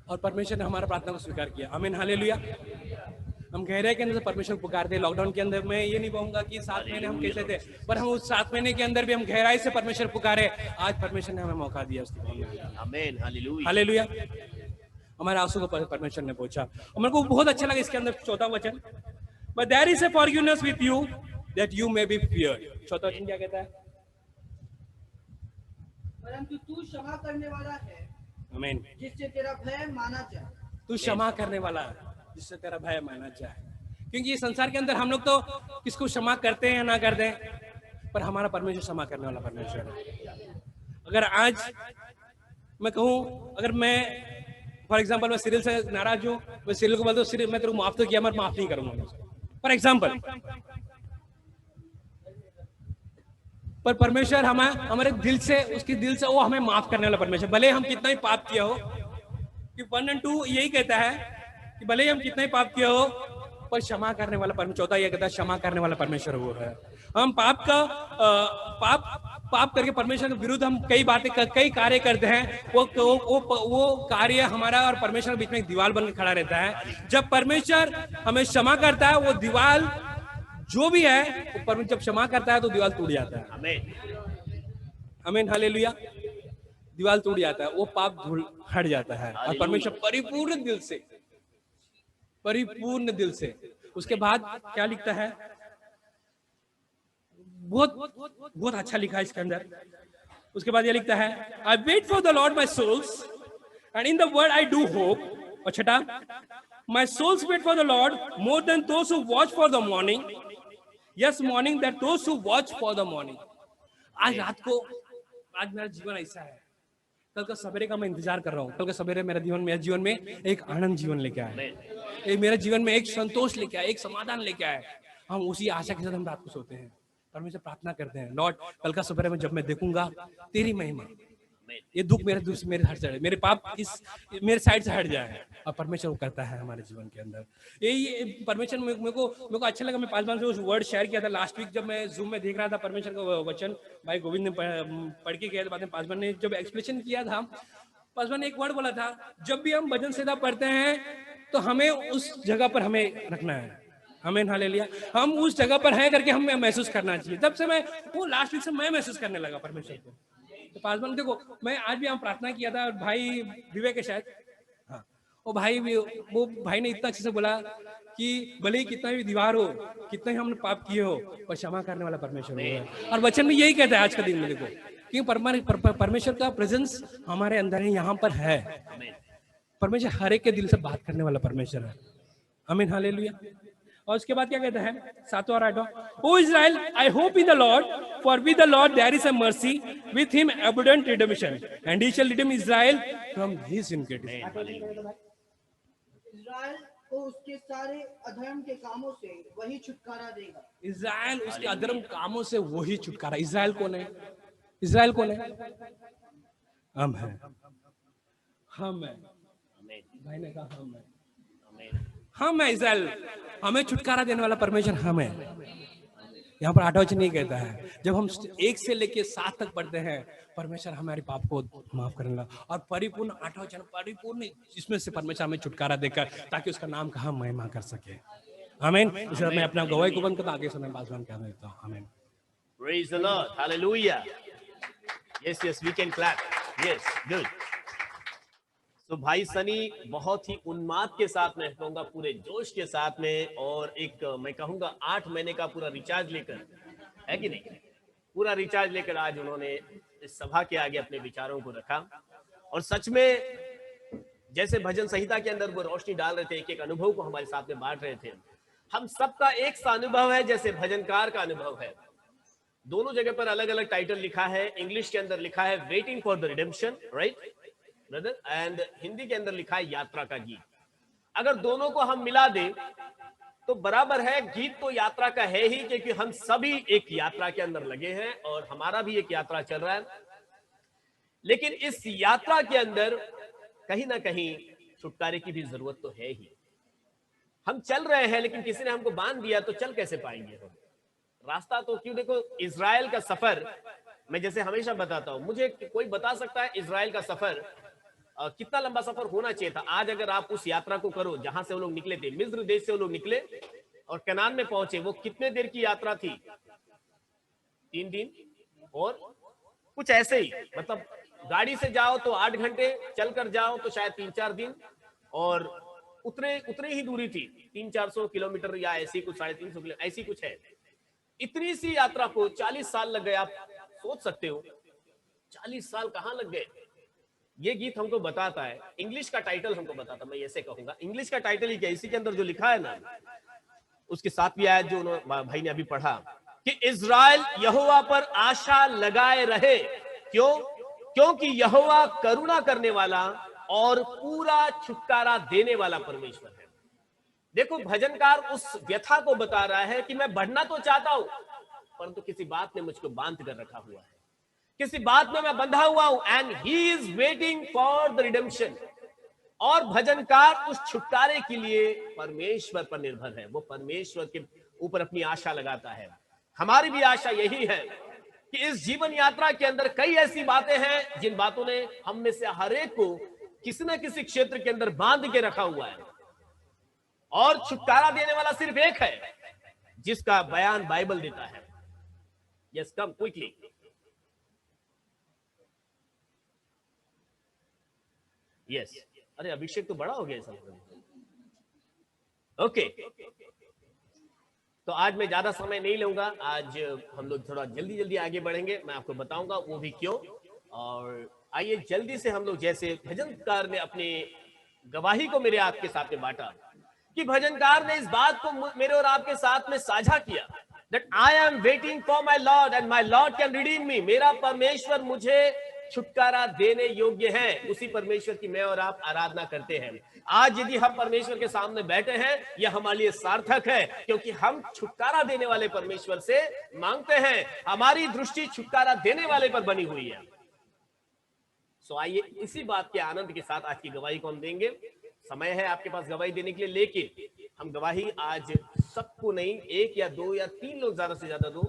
और परमेश्वर ने हमारा प्रार्थना को स्वीकार किया। आमीन, हालेलुया। हम गहराई के अंदर से परमेश्वर को पुकारते। लॉकडाउन के अंदर मैं ये नहीं कहूंगा कि 7 महीने हम कैसे थे, पर हम उस 7 महीने के अंदर भी हम गहराई से परमेश्वर पुकारे। आज परमेश्वर ने हमें मौका दिया उसके बाद। आमीन, हालेलुया, हालेलुया। हमारे आंसू को परमेश्वर ने पहुंचा और मेरे को बहुत अच्छा लगा इसके अंदर चौथा वचन, but there is a forgiveness with you that you may be feared. चौथा वचन क्या कहता है? परंतु तू क्षमा करने वाला है, आमीन, जिससे तेरा भय माना जाए। तू क्षमा करने वाला है जिससे तेरा भय माना जाए। क्योंकि ये संसार के अंदर हम लोग तो किसको क्षमा करते हैं या ना करते हैं, पर हमारा परमेश्वर क्षमा करने वाला परमेश्वर है। अगर आज मैं कहूं, अगर मैं फॉर एग्जाम्पल मैं सीरियल से नाराज हूं, मैं सीरियल को बोलता हूं सीरियल मैं तेरे को माफ तो किया, मैं माफ नहीं करूंगा फॉर एग्जाम्पल, पर परमेश्वर हमारे दिल से, उसके दिल से वो हमें माफ करने वाला परमेश्वर, भले हम कितना ही पाप किया हो। कि 1 और 2 यही कहता है कि भले ही हम कितना ही पाप किया हो, पर क्षमा करने वाला परमेश्वर। चौथा ये कहता है क्षमा करने वाला परमेश्वर वो है। हम पाप करके परमेश्वर के विरुद्ध हम कई कार्य करते हैं, वो कार्य हमारा और परमेश्वर के बीच में एक दीवार बनकर खड़ा रहता है। जब परमेश्वर हमें क्षमा करता है, वो दीवार जो भी है, वो परमेश्वर जब क्षमा करता है तो दीवार टूट जाता है। आमीन, आमीन, हालेलुया। दीवार टूट जाता है, वो पाप हट जाता है और परमेश्वर परिपूर्ण दिल से उसके बाद क्या लिखता है? बहुत अच्छा लिखा है इसके अंदर। उसके बाद ये लिखता है, I wait for the Lord my souls and in the word I do hope. और छठा, my souls wait for the Lord more than those who watch for the morning, yes morning that those who watch for the morning. आज रात को, आज मेरा जीवन ऐसा है, कल का सवेरे का मैं इंतजार कर रहा हूँ। कल का सवेरे मेरे जीवन में एक आनंद जीवन लेके आए, मेरे जीवन में एक संतोष लेके आए, एक समाधान लेके आए। हम उसी आशा के साथ हम रात को सोते हैं, परमेश्वर प्रार्थना करते हैं, लॉर्ड कल का सवेरे में जब मैं देखूंगा तेरी महिमा, ये दुख मेरे हट जाए, मेरे पाप मेरे साइड से हट जाए। और परमेश्वर वो करता है हमारे जीवन के अंदर। यही परमेश्वर मेरे को अच्छा लगा। मैं पासवान से उस वर्ड शेयर किया था लास्ट वीक, जब मैं जूम में देख रहा था परमेश्वर का वचन। भाई गोविंद ने पढ़ के गया, बाद में पासवान ने जब एक्सप्लेनेशन किया था, पासवान ने एक वर्ड बोला था, जब भी हम भजन संहिता पढ़ते हैं तो हमें उस जगह पर हमें रखना है। आमीन, हालेलुया। हम उस जगह पर हैं करके हमें महसूस करना चाहिए। तब से मैं वो लास्ट वीक से मैं महसूस करने लगा परमेश्वर को। तो पासवान देखो, मैं आज भी हम प्रार्थना किया था, भाई विवेक है शायद, हाँ, वो भाई ने इतना अच्छे से बोला कि भले ही कितना भी दीवार हो, कितना ही हमने पाप किए हो, पर क्षमा करने वाला परमेश्वर है। और वचन में यही कहता है आज का दिन मेरे को, कि परमेश्वर का प्रेजेंस हमारे अंदर है, यहाँ पर है। परमेश्वर हर एक के दिल से बात करने वाला परमेश्वर है। आमीन, हालेलुया। और उसके बाद क्या कहता है 7वां और 8वां, O Israel I hope in the lord, for with the lord there is a mercy, with him abundant redemption, and he shall redeem Israel from his iniquity. Israel को उसके सारे अधर्म के कामों से वही छुटकारा देगा। इज़राइल उसके अधर्म कामों से वही छुटकारा। इज़राइल कौन है? इज़राइल कौन है? हम हैं, हम हैं। भाई ने कहा हम हैं, हम है इज़राइल, हमें छुटकारा देने वाला परमेश्वर हम है। यहाँ पर 8वां वचन नहीं कहता है, जब हम 1 से लेके 7 तक पढ़ते हैं, परमेश्वर हमारे पाप को माफ करने लगा। और परिपूर्ण 8वां वचन परिपूर्ण, इसमें से परमेश्वर हमें छुटकारा देकर ताकि उसका नाम का हम महिमा कर सके। आमीन। इसलिए मैं अपना गवाही को बंद करता, आगे से मैं पासवान कहना देता हूँ। आमीन। Praise the Lord. Hallelujah. Yes, we can clap. Yes, good. तो भाई सनी बहुत ही उन्माद के साथ में कहूंगा, पूरे जोश के साथ में, और एक मैं कहूंगा 8 महीने का पूरा रिचार्ज लेकर, है कि नहीं, पूरा रिचार्ज लेकर आज उन्होंने इस सभा के आगे अपने विचारों को रखा। और सच में जैसे भजन संहिता के अंदर वो रोशनी डाल रहे थे, एक एक अनुभव को हमारे साथ में बांट रहे थे, हम सबका एक सा अनुभव है जैसे भजनकार का अनुभव है। दोनों जगह पर अलग अलग टाइटल लिखा है। इंग्लिश के अंदर लिखा है waiting for the redemption, right brother, and Hindi के अंदर लिखा है यात्रा का गीत। अगर दोनों को हम मिला दें तो बराबर है, गीत तो यात्रा का है ही, क्योंकि हम सभी एक यात्रा के अंदर लगे हैं और हमारा भी एक यात्रा चल रहा है। लेकिन इस यात्रा के अंदर कहीं ना कहीं छुटकारे की भी जरूरत तो है ही। हम चल रहे हैं लेकिन किसी ने हमको बांध दिया तो चल कैसे पाएंगे हम? रास्ता तो क्यों, देखो इजराइल का सफर, मैं जैसे हमेशा बताता हूं, मुझे कोई बता सकता है इजराइल का सफर कितना लंबा सफर होना चाहिए था? आज अगर आप उस यात्रा को करो जहां से वो लोग निकले थे, मिस्र देश से वो लोग निकले और कनान में पहुंचे, वो कितने देर की यात्रा थी? 3 दिन और कुछ ऐसे ही, मतलब गाड़ी से जाओ तो 8 घंटे, चलकर जाओ तो शायद 3-4 दिन, और उतने ही दूरी थी, 300-400 किलोमीटर या ऐसी कुछ, 350 किलोमीटर ऐसी कुछ है। इतनी सी यात्रा को 40 साल लग गए। आप सोच सकते हो 40 साल कहां लग गए? ये गीत हमको बताता है, इंग्लिश का टाइटल हमको बताता, मैं ऐसे कहूंगा इंग्लिश का टाइटल ही क्या, इसी के अंदर जो लिखा है ना, उसके साथ भी आयत जो भाई ने अभी पढ़ा कि इज़राइल यहोवा पर आशा लगाए रहे। क्यों? क्योंकि यहोवा करुणा करने वाला और पूरा छुटकारा देने वाला परमेश्वर है। देखो भजनकार उस व्यथा को बता रहा है कि मैं बढ़ना तो चाहता हूं, परंतु किसी बात ने मुझको बांध कर रखा हुआ है, किसी बात में मैं बंधा हुआ हूं, and he is waiting for the redemption. और भजनकार उस छुटकारे के लिए परमेश्वर पर निर्भर है, वो परमेश्वर के ऊपर अपनी आशा लगाता है। हमारी भी आशा यही है कि इस जीवन यात्रा के अंदर कई ऐसी बातें हैं जिन बातों ने हम में से हर एक को किसी न किसी क्षेत्र के अंदर बांध के रखा हुआ है, और छुटकारा देने वाला सिर्फ एक है जिसका बयान बाइबल देता है। यस, कम क्विकली। यस, अरे अभिषेक तो बड़ा हो गया सब। ओके, तो आज मैं ज्यादा समय नहीं लूंगा, आज हम लोग थोड़ा जल्दी जल्दी आगे बढ़ेंगे, मैं आपको बताऊंगा वो भी क्यों। और आइए जल्दी से हम लोग, जैसे भजनकार ने अपनी गवाही को मेरे आपके साथ में बांटा, कि भजनकार ने इस बात को मेरे और आपके साथ में साझा किया, that I am waiting for my Lord and my Lord can redeem me। मेरा परमेश्वर मुझे छुटकारा देने योग्य है। उसी परमेश्वर की मैं और आप आराधना करते हैं। आज यदि हम परमेश्वर के सामने बैठे हैं, यह हमारे लिए सार्थक है, क्योंकि हम छुटकारा देने वाले परमेश्वर से मांगते हैं। हमारी दृष्टि छुटकारा देने वाले पर बनी हुई है। सो आइए इसी बात के आनंद के साथ आज की गवाही को हम देंगे। समय है आपके पास गवाही देने के लिए, लेकिन हम गवाही आज सबको नहीं, 1 या 2 या 3 लोग ज्यादा से ज्यादा दो,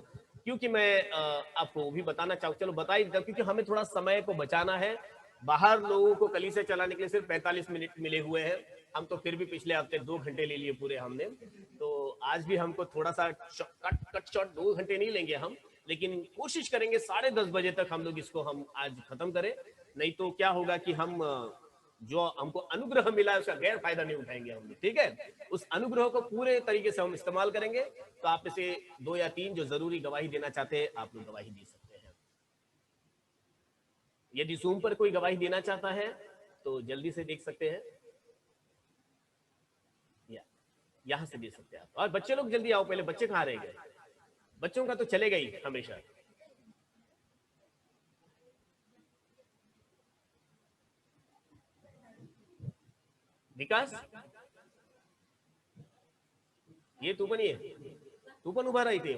क्योंकि मैं आपको भी बताना चाहूँ, चलो बता ही देता हूं, क्योंकि हमें थोड़ा समय को बचाना है। बाहर लोगों को कलीसिया चलाने के लिए सिर्फ 45 मिनट मिले हुए हैं, हम तो फिर भी पिछले हफ्ते 2 घंटे ले लिए पूरे हमने, तो आज भी हमको थोड़ा सा कट शॉट 2 घंटे नहीं लेंगे हम, लेकिन कोशिश करेंगे 10:30 बजे तक हम लोग इसको हम आज खत्म करें। नहीं तो क्या होगा कि हम जो हमको अनुग्रह मिला है उसका गैर फायदा नहीं उठाएंगे हम लोग, ठीक है? उस अनुग्रह को पूरे तरीके से हम इस्तेमाल करेंगे। तो आप में से 2 या 3 जो जरूरी गवाही देना चाहते हैं, आप लोग गवाही दे सकते हैं। यदि जूम पर कोई गवाही देना चाहता है तो जल्दी से देख सकते हैं, या यहां से दे सकते हैं आप। और बच्चे लोग जल्दी आओ, पहले बच्चे कहां रह गए? बच्चों का तो चलेगा ही हमेशा। विकास, ये तू पण ये, तू पण उभा राहा इथे,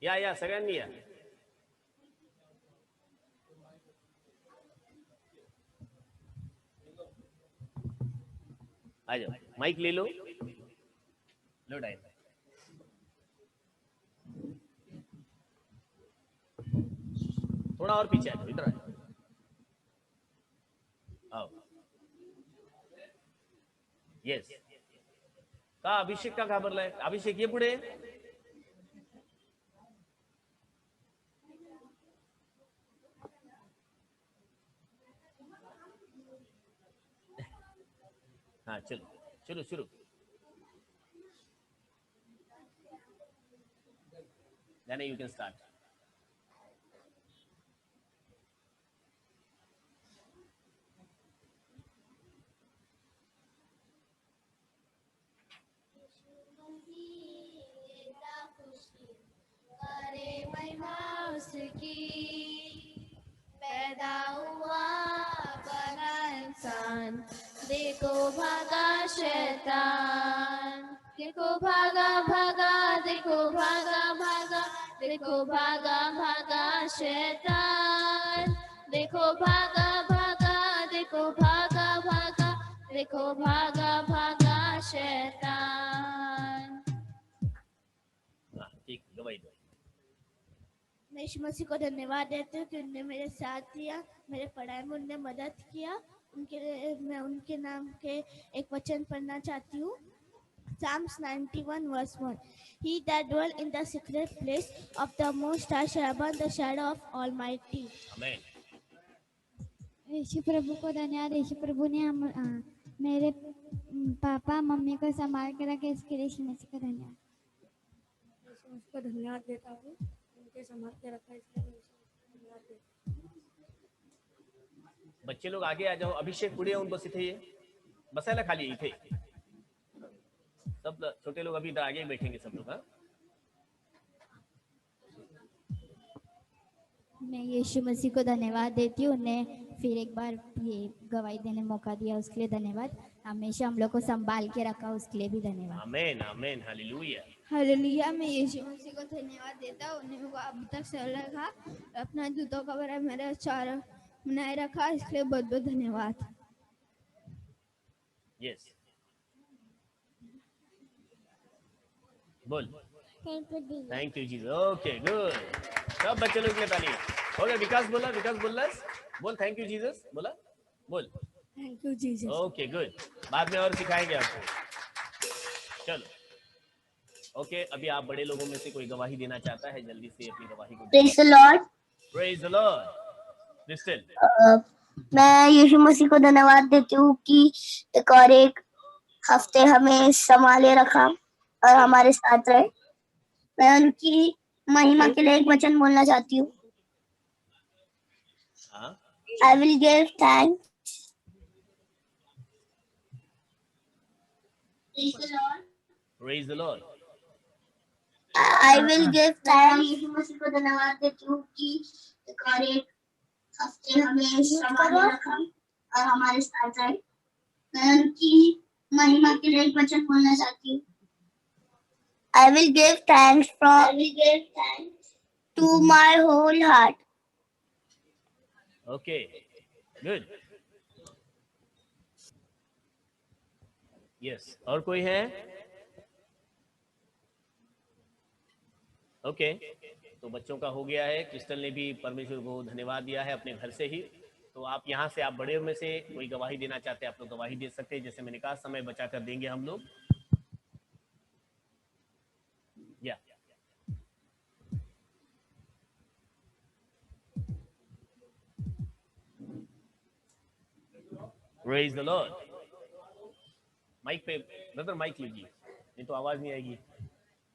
या सगळ्यांनी या। आ जाओ, माइक ले लो, लो टाइम। थोड़ा और पीछे आ जाओ, इधर आ जाओ। येस, का अभिषेक का घाबरलाय? अभिषेक ये पुढे। हाँ चलो, शुरू शुरू। Then you can start. उसकी, पैदा हुआ बना इंसान, देखो भागा शैतान, देखो भागा भागा, देखो भागा भागा, देखो भागा भागा शैतान, देखो भागा भागा, देखो भागा भागा, देखो भागा भागा शैतान। हाँ, ठीक, गवाही दो। मैं यीशु मसीह को धन्यवाद देती हूँ कि उनने मेरे साथ दिया, मेरे पढ़ाई में उनने मदद किया। उनके मैं उनके नाम के एक वचन पढ़ना चाहती हूँ। Psalms 91 verse 1. He that dwell in the secret place of the Most High shall abide the shadow of Almighty. आमेन। यीशु प्रभु को धन्यवाद। यीशु प्रभु ने मेरे पापा मम्मी को संभाल के रखे, इसके लिए यीशु मसीह को धन्यवाद। यीशु मसीह को धन्यवाद देता हूँ, उनके संभाल के रखा, इसलिए मैं यीशु मसीह को धन्यवाद देता हूँ। बच्चे लोग आगे आ जाओ। अभिषेक पुढे येऊन बस इथे ये बसायला खाली इथे सब छोटे लोग अभी इधर आगे बैठेंगे सब लोग। हाँ, मैं यीशु मसीह को धन्यवाद देती हूँ, उन्हें फिर एक बार ये गवाही देने मौका दिया, उसके लिए धन्यवाद। हमेशा हम लोग को संभाल के रखा, उसके लिए भी धन्यवाद। आमेन आमेन, हालेलुया। हालेलुया। मैं यीशु मसीह को धन्यवाद देता हूँ, उन्हें को अब तक सही रखा, अपना जूतों का बड़ा मेरे चार बनाए रखा, इसलिए बहुत बहुत धन्यवाद। यस, बोल। Thank you Jesus. Okay, good. सब बच्चे लोग ने ताली। हो गया। विकास बोला, विकास बोललास, बोल थैंक यू जीसस, बोला, बोल thank you Jesus. Okay, good. बाद में और सिखाएंगे आपको। चलो, ओके। अभी आप बड़े लोगों में से कोई गवाही देना चाहता है, जल्दी से अपनी गवाही को। Praise the Lord. Praise the Lord. Crystal, मैं यीशु मसीह को धन्यवाद देती हूँ कि एक और एक हफ्ते हमें संभाले रखा और हमारे साथ रहे। मैं उनकी महिमा के लिए एक वचन बोलना चाहती हूँ। हाँ, I will give thanks. Praise the Lord. Praise the Lord. I will give thanks. यीशु मसीह को धन्यवाद देती हूँ कि एक और एक हफ्ते हमें संभाले रखा और हमारे साथ रहे। मैं उनकी महिमा के लिए एक वचन बोलना चाहती हूँ। I will give thanks to my whole heart. Okay, good. Yes, और कोई है? ओके, तो बच्चों का हो गया है। क्रिस्टल ने भी परमेश्वर को धन्यवाद दिया है अपने घर से ही। तो आप यहाँ से, आप बड़े में से कोई गवाही देना चाहते हैं, आप लोग गवाही दे सकते हैं। जैसे मैंने कहा, समय बचा कर देंगे हम लोग। या प्रेज द लॉर्ड। माइक पे ब्रदर, माइक लीजिए, नहीं तो आवाज नहीं आएगी।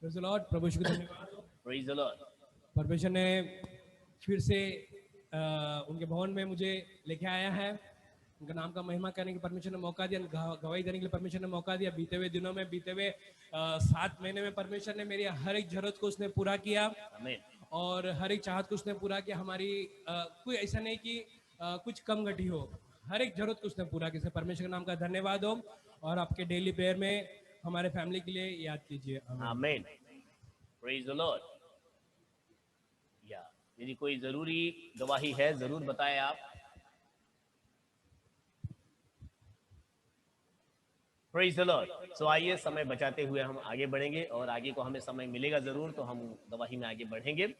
Praise the lord. प्रभु यीशु को धन्यवाद। Praise the lord. परमेश्वर ने फिर से उनके भवन में मुझे लेके आया है। उनका नाम का महिमा करने की परमेश्वर ने मौका दिया, गवाही देने के लिए परमेश्वर ने मौका दिया। बीते हुए दिनों में, बीते हुए 7 महीने में परमेश्वर ने मेरी हर एक जरूरत को उसने पूरा किया आमीन। और हर एक चाहत को उसने पूरा किया। हमारी कोई ऐसा नहीं कि कुछ कम घटी हो, हर एक जरूरत को उसने पूरा किया। परमेश्वर के नाम का धन्यवाद हो। और आपके डेली प्रेयर में हमारे फैमिली के लिए याद कीजिए। आमीन। Praise the Lord. या यदि कोई जरूरी गवाही है, जरूर बताएं आप। Praise the Lord. सो आइए, समय बचाते हुए हम आगे बढ़ेंगे, और आगे को हमें समय मिलेगा जरूर, तो हम गवाही में आगे बढ़ेंगे।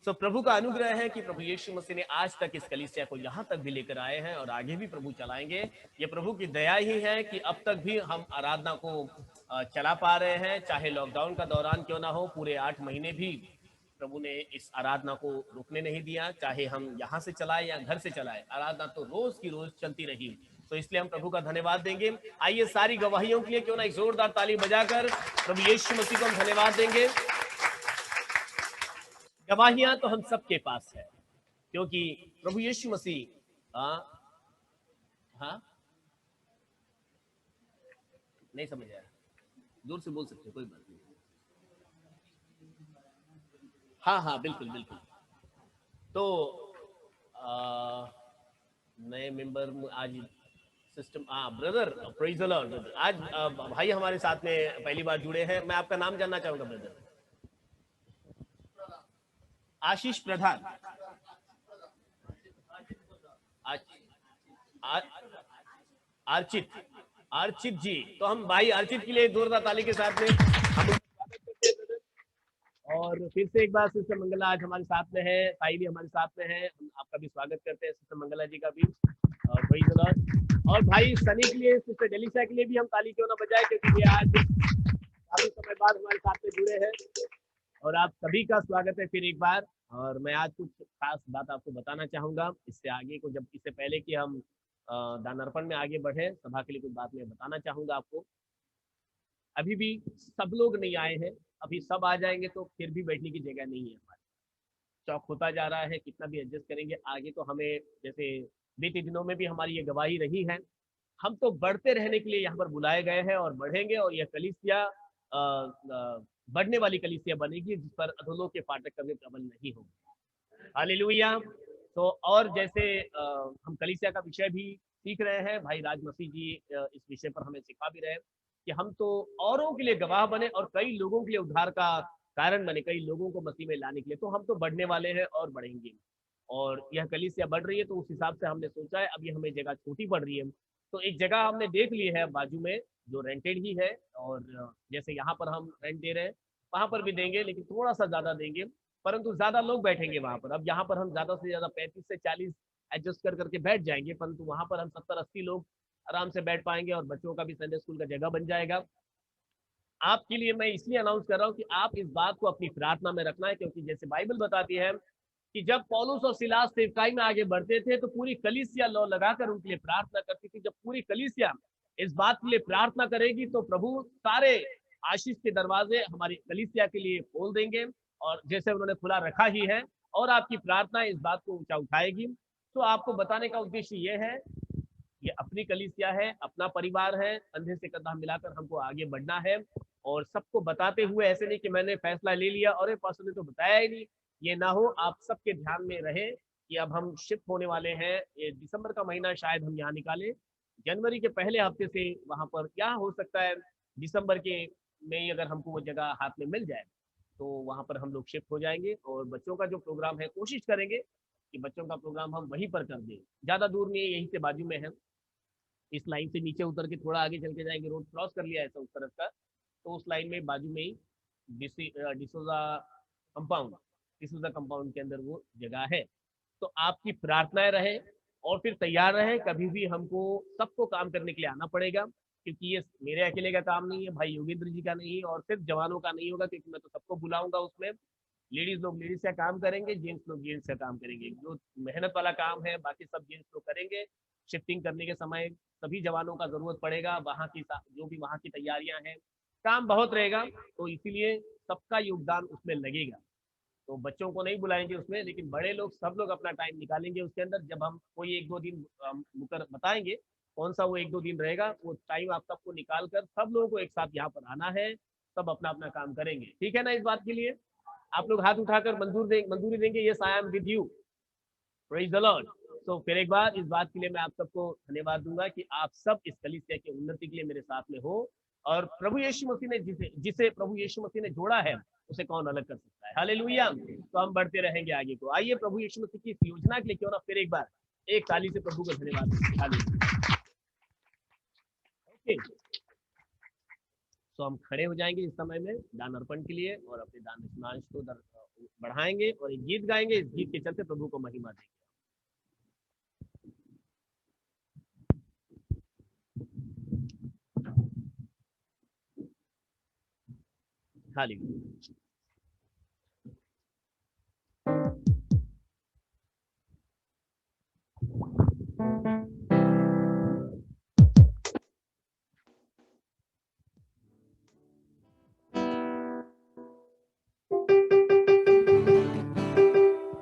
सो प्रभु का अनुग्रह है कि प्रभु यीशु मसीह ने आज तक इस कलीसिया को यहाँ तक भी लेकर आए हैं, और आगे भी प्रभु चलाएंगे। ये प्रभु की दया ही है कि अब तक भी हम आराधना को चला पा रहे हैं, चाहे लॉकडाउन का दौरान क्यों ना हो। पूरे 8 महीने भी प्रभु ने इस आराधना को रुकने नहीं दिया, चाहे हम यहाँ से चलाए या घर से चलाए, आराधना तो रोज की रोज चलती रही। तो इसलिए हम प्रभु का धन्यवाद देंगे। आइए, सारी गवाहियों के लिए क्यों ना एक जोरदार ताली बजाकर प्रभु यीशु मसीह को हम धन्यवाद देंगे। गवाहियां तो हम सबके पास है, क्योंकि प्रभु यीशु मसीह हाँ नहीं समझ आया, दूर से बोल सकते, कोई बात नहीं। हाँ हाँ, बिल्कुल बिल्कुल। तो नए मेंबर आज system, brother praise the Lord. आज भाई हमारे साथ में पहली बार जुड़े हैं। मैं आपका नाम जानना चाहूंगा ब्रदर। आशीष प्रधान। अर्चित अर्चित जी। तो हम भाई अर्चित के लिए जोरदार ताली के साथ में हम और फिर से एक बार सिस्टर मंगला आज हमारे साथ में है, साई भी हमारे साथ में है। हम आपका भी स्वागत करते हैं, सिस्टर मंगला जी का भी। और भाई सनी के लिए, सिस्टर डेलिसा के लिए भी हम ताली क्यों ना बजाए, क्योंकि ये आज काफी समय बाद हमारे साथ में जुड़े हैं। और आप सभी का स्वागत है फिर एक बार। और मैं आज कुछ खास बात आपको बताना चाहूंगा इससे आगे को, जब इससे पहले कि हम दान अर्पण में आगे बढ़े, सभा के लिए कुछ बात मैं बताना चाहूंगा आपको। अभी भी सब लोग नहीं आए हैं, अभी सब आ जाएंगे तो फिर भी बैठने की जगह नहीं है हमारे। चौक होता जा रहा है, कितना भी एडजस्ट करेंगे आगे तो हमें, जैसे बीते दिनों में भी हमारी ये गवाही रही है, हम तो बढ़ते रहने के लिए यहाँ पर बुलाए गए हैं और बढ़ेंगे। और यह कलीसिया बढ़ने वाली कलीसिया बनेगी, जिस पर अधोलोक के फाटक कभी प्रबल नहीं होंगे। हालेलुया। तो और जैसे हम कलीसिया का विषय भी सीख रहे हैं, भाई राज मसीह जी इस विषय पर हमें सिखा भी रहे हैं कि हम तो औरों के लिए गवाह बने और कई लोगों के लिए उद्धार का कारण बने, कई लोगों को मसीह में लाने के लिए। तो हम तो बढ़ने वाले हैं और बढ़ेंगे। और यह कलीसिया बढ़ रही है, तो उस हिसाब से हमने सोचा है, अब ये हमें जगह छोटी पड़ रही है, तो एक जगह हमने देख ली है बाजू में, जो रेंटेड ही है। और जैसे यहाँ पर हम रेंट दे रहे हैं, वहाँ पर भी देंगे, लेकिन थोड़ा सा ज़्यादा देंगे, परंतु ज़्यादा लोग बैठेंगे वहाँ पर। अब यहाँ पर हम ज़्यादा से ज़्यादा 35 से 40 एडजस्ट कर करके बैठ जाएंगे, परंतु वहाँ पर हम 70-80 लोग आराम से बैठ पाएंगे और बच्चों का भी संडे स्कूल का जगह बन जाएगा। आपके लिए मैं इसलिए अनाउंस कर रहा हूँ कि आप इस बात को अपनी प्रार्थना में रखना है, क्योंकि जैसे बाइबल बताती है कि जब पौलुस और सिलास सेवकाई में आगे बढ़ते थे, तो पूरी कलीसिया लौ लगाकर उनके लिए प्रार्थना करती थी। जब पूरी कलीसिया इस बात के लिए प्रार्थना करेगी, तो प्रभु सारे आशीष के दरवाजे हमारी कलीसिया के लिए खोल देंगे, और जैसे उन्होंने खुला रखा ही है, और आपकी प्रार्थना इस बात को ऊंचा उठाएगी। तो आपको बताने का उद्देश्य ये है, ये अपनी कलीसिया है, अपना परिवार है, कंधे से कंधा मिलाकर हमको आगे बढ़ना है। और सबको बताते हुए, ऐसे नहीं कि मैंने फैसला ले लिया और पास्टर ने तो बताया ही नहीं, ये ना हो। आप सबके ध्यान में रहे कि अब हम शिफ्ट होने वाले हैं। ये दिसंबर का महीना शायद हम यहाँ निकालें, जनवरी के पहले हफ्ते से वहां पर, क्या हो सकता है दिसंबर के में अगर हमको वो जगह हाथ में मिल जाए तो वहां पर हम लोग शिफ्ट हो जाएंगे। और बच्चों का जो प्रोग्राम है, कोशिश करेंगे कि बच्चों का प्रोग्राम हम वहीं पर कर दें, ज़्यादा दूर नहीं है, यहीं से बाजू में है। इस लाइन से नीचे उतर के थोड़ा आगे चल के जाएंगे, रोड क्रॉस कर लिया ऐसा उस तरफ का, तो उस लाइन में बाजू में ही डिसोजा कंपाउंड के अंदर वो जगह है। तो आपकी प्रार्थनाएं रहे और फिर तैयार रहे, कभी भी हमको सबको काम करने के लिए आना पड़ेगा, क्योंकि ये मेरे अकेले का काम नहीं है, भाई योगेंद्र जी का नहीं है, और सिर्फ जवानों का नहीं होगा, क्योंकि मैं तो सबको बुलाऊंगा उसमें। लेडीज लोग लेडीज का काम करेंगे, जेंट्स लोग जेंट्स का काम करेंगे। जो मेहनत वाला काम है बाकी सब जेंट्स लोग करेंगे। शिफ्टिंग करने के समय सभी जवानों का जरूरत पड़ेगा, वहाँ की जो भी वहाँ की तैयारियां हैं, काम बहुत रहेगा, तो इसीलिए सबका योगदान उसमें लगेगा। तो बच्चों को नहीं बुलाएंगे उसमें, लेकिन बड़े लोग सब लोग अपना टाइम निकालेंगे उसके अंदर। जब हम कोई 1-2 दिन मुकर बताएंगे कौन सा वो 1-2 दिन रहेगा, वो टाइम आप सबको निकाल कर सब लोगों को एक साथ यहाँ पर आना है, सब अपना अपना काम करेंगे। ठीक है ना? इस बात के लिए आप लोग हाथ उठाकर मंजूरी देंगे, yes I am with you, praise the Lord. तो फिर एक बार इस बात के लिए मैं आप सबको धन्यवाद दूंगा कि आप सब इस कलीसिया की उन्नति के लिए मेरे साथ में हो। और प्रभु यीशु मसीह ने जिसे प्रभु यीशु मसीह ने जोड़ा है, उसे कौन अलग कर सकता है? हालेलुया। तो हम बढ़ते रहेंगे आगे को। आइए प्रभु यीशु मसीह की इस योजना के लिए क्यों ना फिर एक बार एक ताली से प्रभु को धन्यवाद दें। हालेलुया। ओके, तो हम खड़े हो जाएंगे इस समय में दान अर्पण के लिए, और अपने दान दक्षिणांश को बढ़ाएंगे और एक गीत गाएंगे। इस गीत के चलते प्रभु को महिमा देंगे। हालेलुया।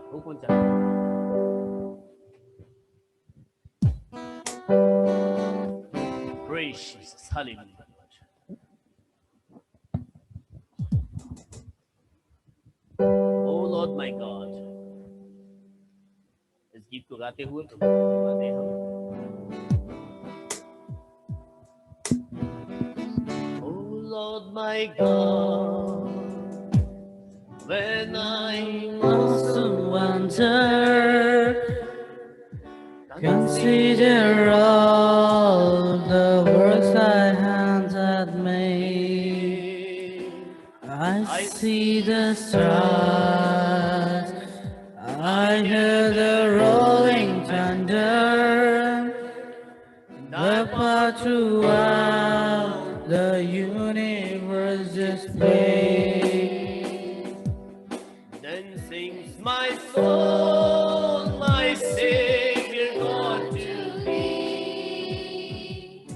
वो कौन सा? Praise Jesus. Hallelujah. Oh Lord my God. गीत को गाते हुए प्रभु को धन्यवाद दें हम। Oh Lord my God, when I must wonder, Consider all the works thy hands have made. I see the stars, I hear the rolling thunder, the power throughout the universe displayed. Then sings my soul, my Savior God to thee.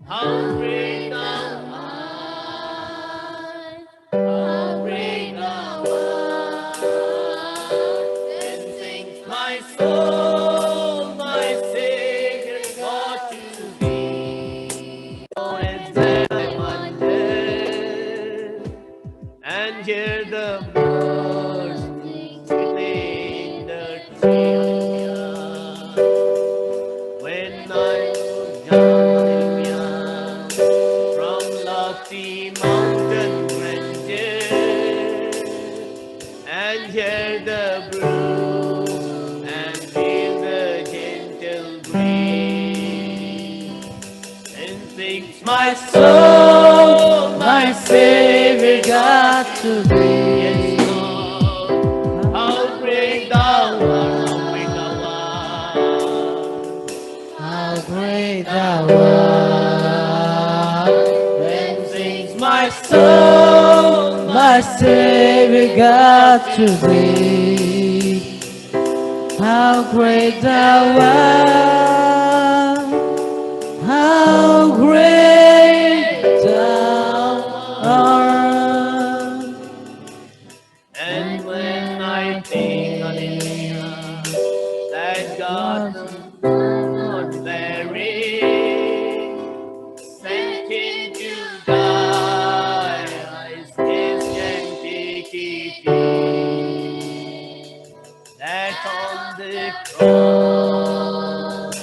How great thou art, how great thou art. Then sings my soul, my Savior God to thee. Oh, and then I wonder and hear the birds singing the tree. When I look down, from lofty mountain ranges and hear the brook and feel the gentle breeze, and sings my soul, my Savior God to thee. Yes, Lord, how great thou art, how great thou art. Then sings my soul, my Savior God to thee. How great thou art, how great thou art. And when I think, hallelujah, that God not buried, sent him to die, I still can take it in. That on the cross,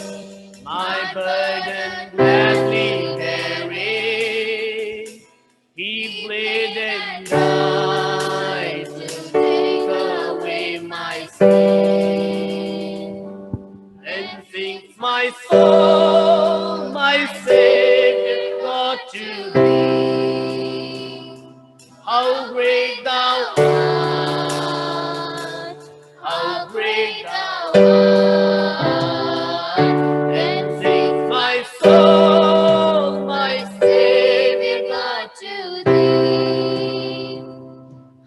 my burden gladly carried, he bled and died to take away my sin. And sings my soul, my Savior God to thee. How great thou art, how great thou art. And sings my soul, my Savior God to thee.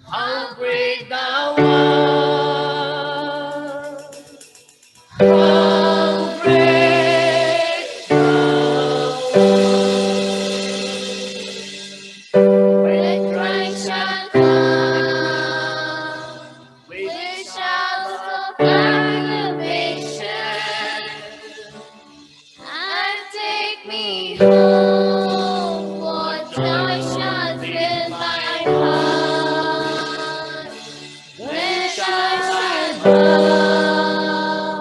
How great thou art, how great thou art. When Christ shall come with shouts of acclamation, and take me home, for joy shall fill my heart. When shall I bow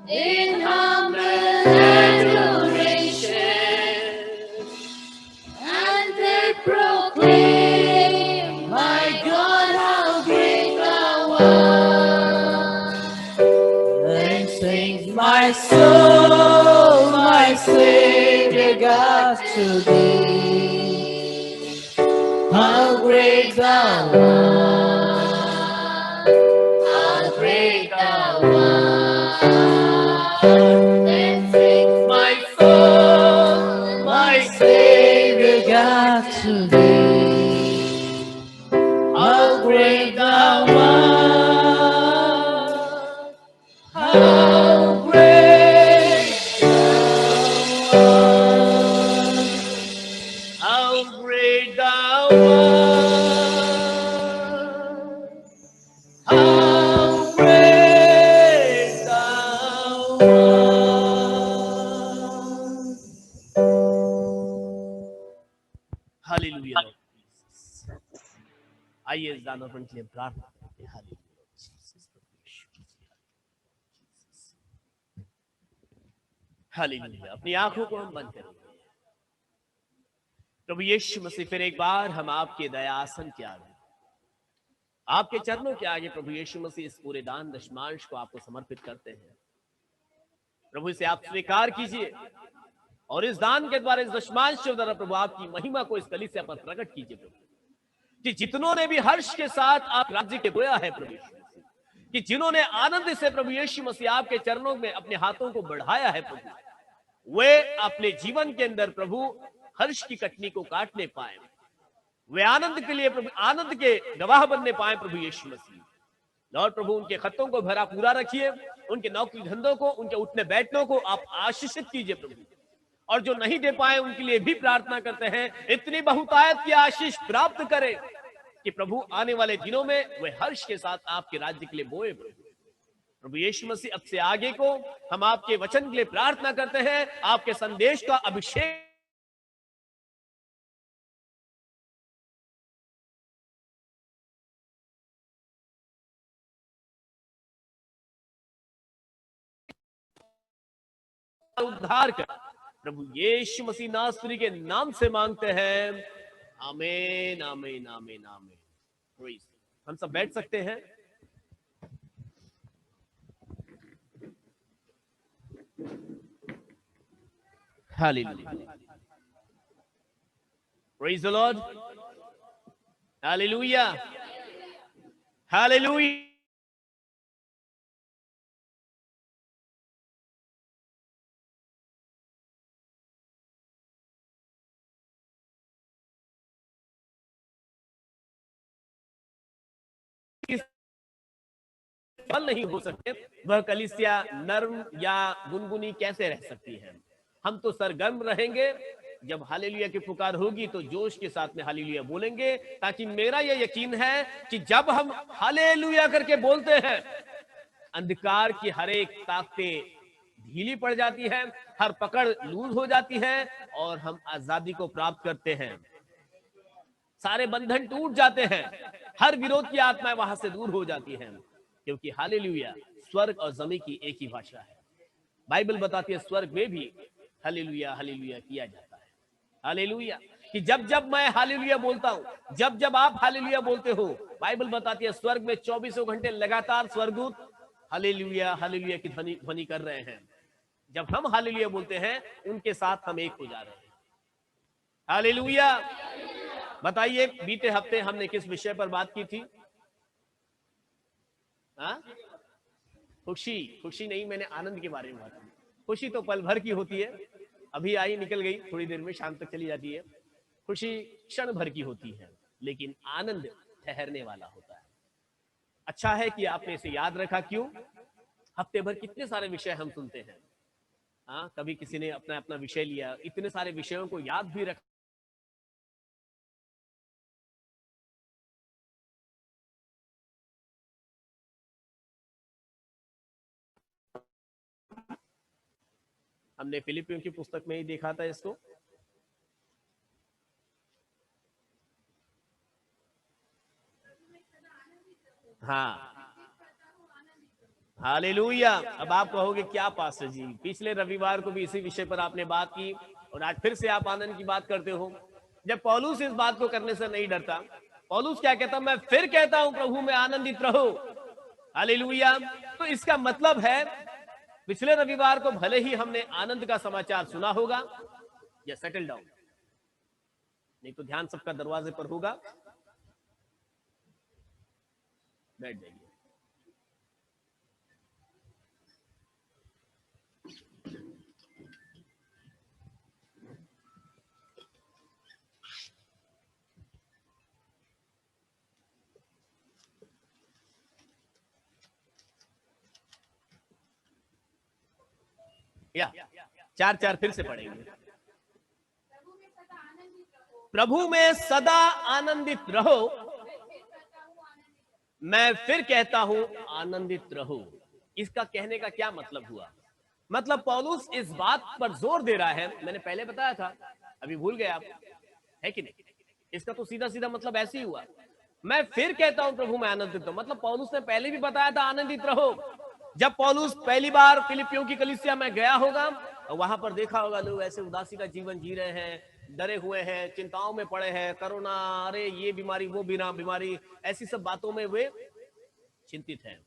in humble adoration, and they proclaim, my God, how great thou art. Then sings my soul, my Savior God to thee. How great thou art, how great thou art. Then sings my soul, my Savior God to thee. How great thou art, how great thou art, how great thou art, how great thou art. Hallelujah. आइए इस दानव के लिए प्रार्थना करते हैं। हालेलुया। हालेलुया। अपनी आंखों को हम बंद करेंगे। प्रभु यीशु मसीह, फिर एक बार हम आपके दयासन के आगे, आपके चरणों के आगे प्रभु यीशु मसीह इस पूरे दान दशमांश को आपको समर्पित करते हैं। प्रभु इसे आप स्वीकार कीजिए और इस दान के द्वारा, इस दशमांश के द्वारा प्रभु आपकी महिमा को इस कलीसिया पर प्रकट कीजिए प्रभु, कि जितनों ने भी हर्ष के साथ आप राज्य के बोया है प्रभु यीशु मसीह, कि जिन्होंने आनंद से प्रभु यीशु मसीह आपके चरणों में अपने हाथों को बढ़ाया है प्रभु, वे अपने जीवन के अंदर प्रभु हर्ष की कटनी को काटने पाए, वे आनंद के लिए प्रभु, आनंद के गवाह बनने पाए प्रभु यीशु मसीह। लॉर्ड प्रभु उनके खतों को भरा पूरा रखिए, उनके नौकरी धंधों को, उनके उठने बैठने को आप आशीषित कीजिए प्रभु, और जो नहीं दे पाए उनके लिए भी प्रार्थना करते हैं इतनी बहुतायत की आशीष प्राप्त करें कि प्रभु आने वाले दिनों में वे हर्ष के साथ आपके राज्य के लिए बोए प्रभु यीशु मसीह। अब से आगे को हम आपके वचन के लिए प्रार्थना करते हैं, आपके संदेश का अभिषेक उद्धार कर प्रभु यीशु मसीह नासरी के नाम से मांगते हैं, आमीन आमीन आमीन आमीन। हम सब बैठ सकते हैं। Hallelujah, praise the lord, hallelujah hallelujah. फल नहीं हो सकते, वह कलीसिया नर्म या गुनगुनी कैसे रह सकती है। हम तो सरगर्म रहेंगे, जब हालेलुया की पुकार होगी तो जोश के साथ में हालेलुया बोलेंगे, ताकि मेरा यह यकीन है कि जब हम हालेलुया करके बोलते हैं, अंधकार की हर एक ताकतें ढीली पड़ जाती है, हर पकड़ लूज हो जाती है और हम आजादी को प्राप्त करते हैं। सारे बंधन टूट जाते हैं, हर विरोध की आत्माएं वहां से दूर हो जाती हैं, क्योंकि हालेलुया स्वर्ग और जमीन की एक ही भाषा है। बाइबल बताती है स्वर्ग में भी हालेलुया हालेलुया किया जाता है। हालेलुया, कि जब जब मैं हालेलुया बोलता हूं, जब जब आप हालेलुया बोलते हो, बाइबल बताती है स्वर्ग में 24 घंटे लगातार स्वर्गदूत हालेलुया हालेलुया की ध्वनि कर रहे हैं। जब हम हालेलुया बोलते हैं, उनके साथ हम एक हो जा रहे हैं। हालेलुया। बताइए, बीते हफ्ते हमने किस विषय पर बात की थी? खुशी, खुशी नहीं, मैंने आनंद के बारे में बात की। खुशी तो पल भर की होती है, अभी आई निकल गई, थोड़ी देर में शाम तक चली जाती है। खुशी क्षण भर की होती है, लेकिन आनंद ठहरने वाला होता है। अच्छा है कि आपने इसे याद रखा। क्यों? हफ्ते भर कितने सारे विषय हम सुनते हैं। कभी किसी ने अपना अपना विषय लिया, इतने सारे विषयों को याद भी रखा। हमने फिलिपियों की पुस्तक में ही देखा था इसको। हाँ, हालेलुया। अब आप कहोगे क्या पास्टर जी, पिछले रविवार को भी इसी विषय पर आपने बात की और आज फिर से आप आनंद की बात करते हो। जब पौलुस इस बात को करने से नहीं डरता, पौलुस क्या कहता? मैं फिर कहता हूं प्रभु में आनंदित रहो। हालेलुया। तो इसका मतलब है पिछले रविवार को भले ही हमने आनंद का समाचार सुना होगा, या सेटल डाउन, नहीं तो ध्यान सबका दरवाजे पर होगा। बैठ जाइए। या चार चार फिर से पढ़ेंगे। प्रभु में सदा आनंदित रहो। मैं फिर कहता हूं आनंदित रहो। इसका कहने का क्या मतलब हुआ? मतलब पौलुस इस बात पर जोर दे रहा है, मैंने पहले बताया था, अभी भूल गए आप, है कि नहीं? इसका तो सीधा सीधा मतलब ऐसे ही हुआ। मैं फिर कहता हूं प्रभु में आनंदित रहो, मतलब पौलुस ने पहले भी बताया था आनंदित रहो। जब पौलुस पहली बार फिलिपियों की कलीसिया में गया होगा वहां पर देखा होगा लोग ऐसे उदासी का जीवन जी रहे हैं, डरे हुए हैं, चिंताओं में पड़े हैं, कोरोना, अरे ये बीमारी, वो बीमारी, ऐसी सब बातों में वे चिंतित हैं।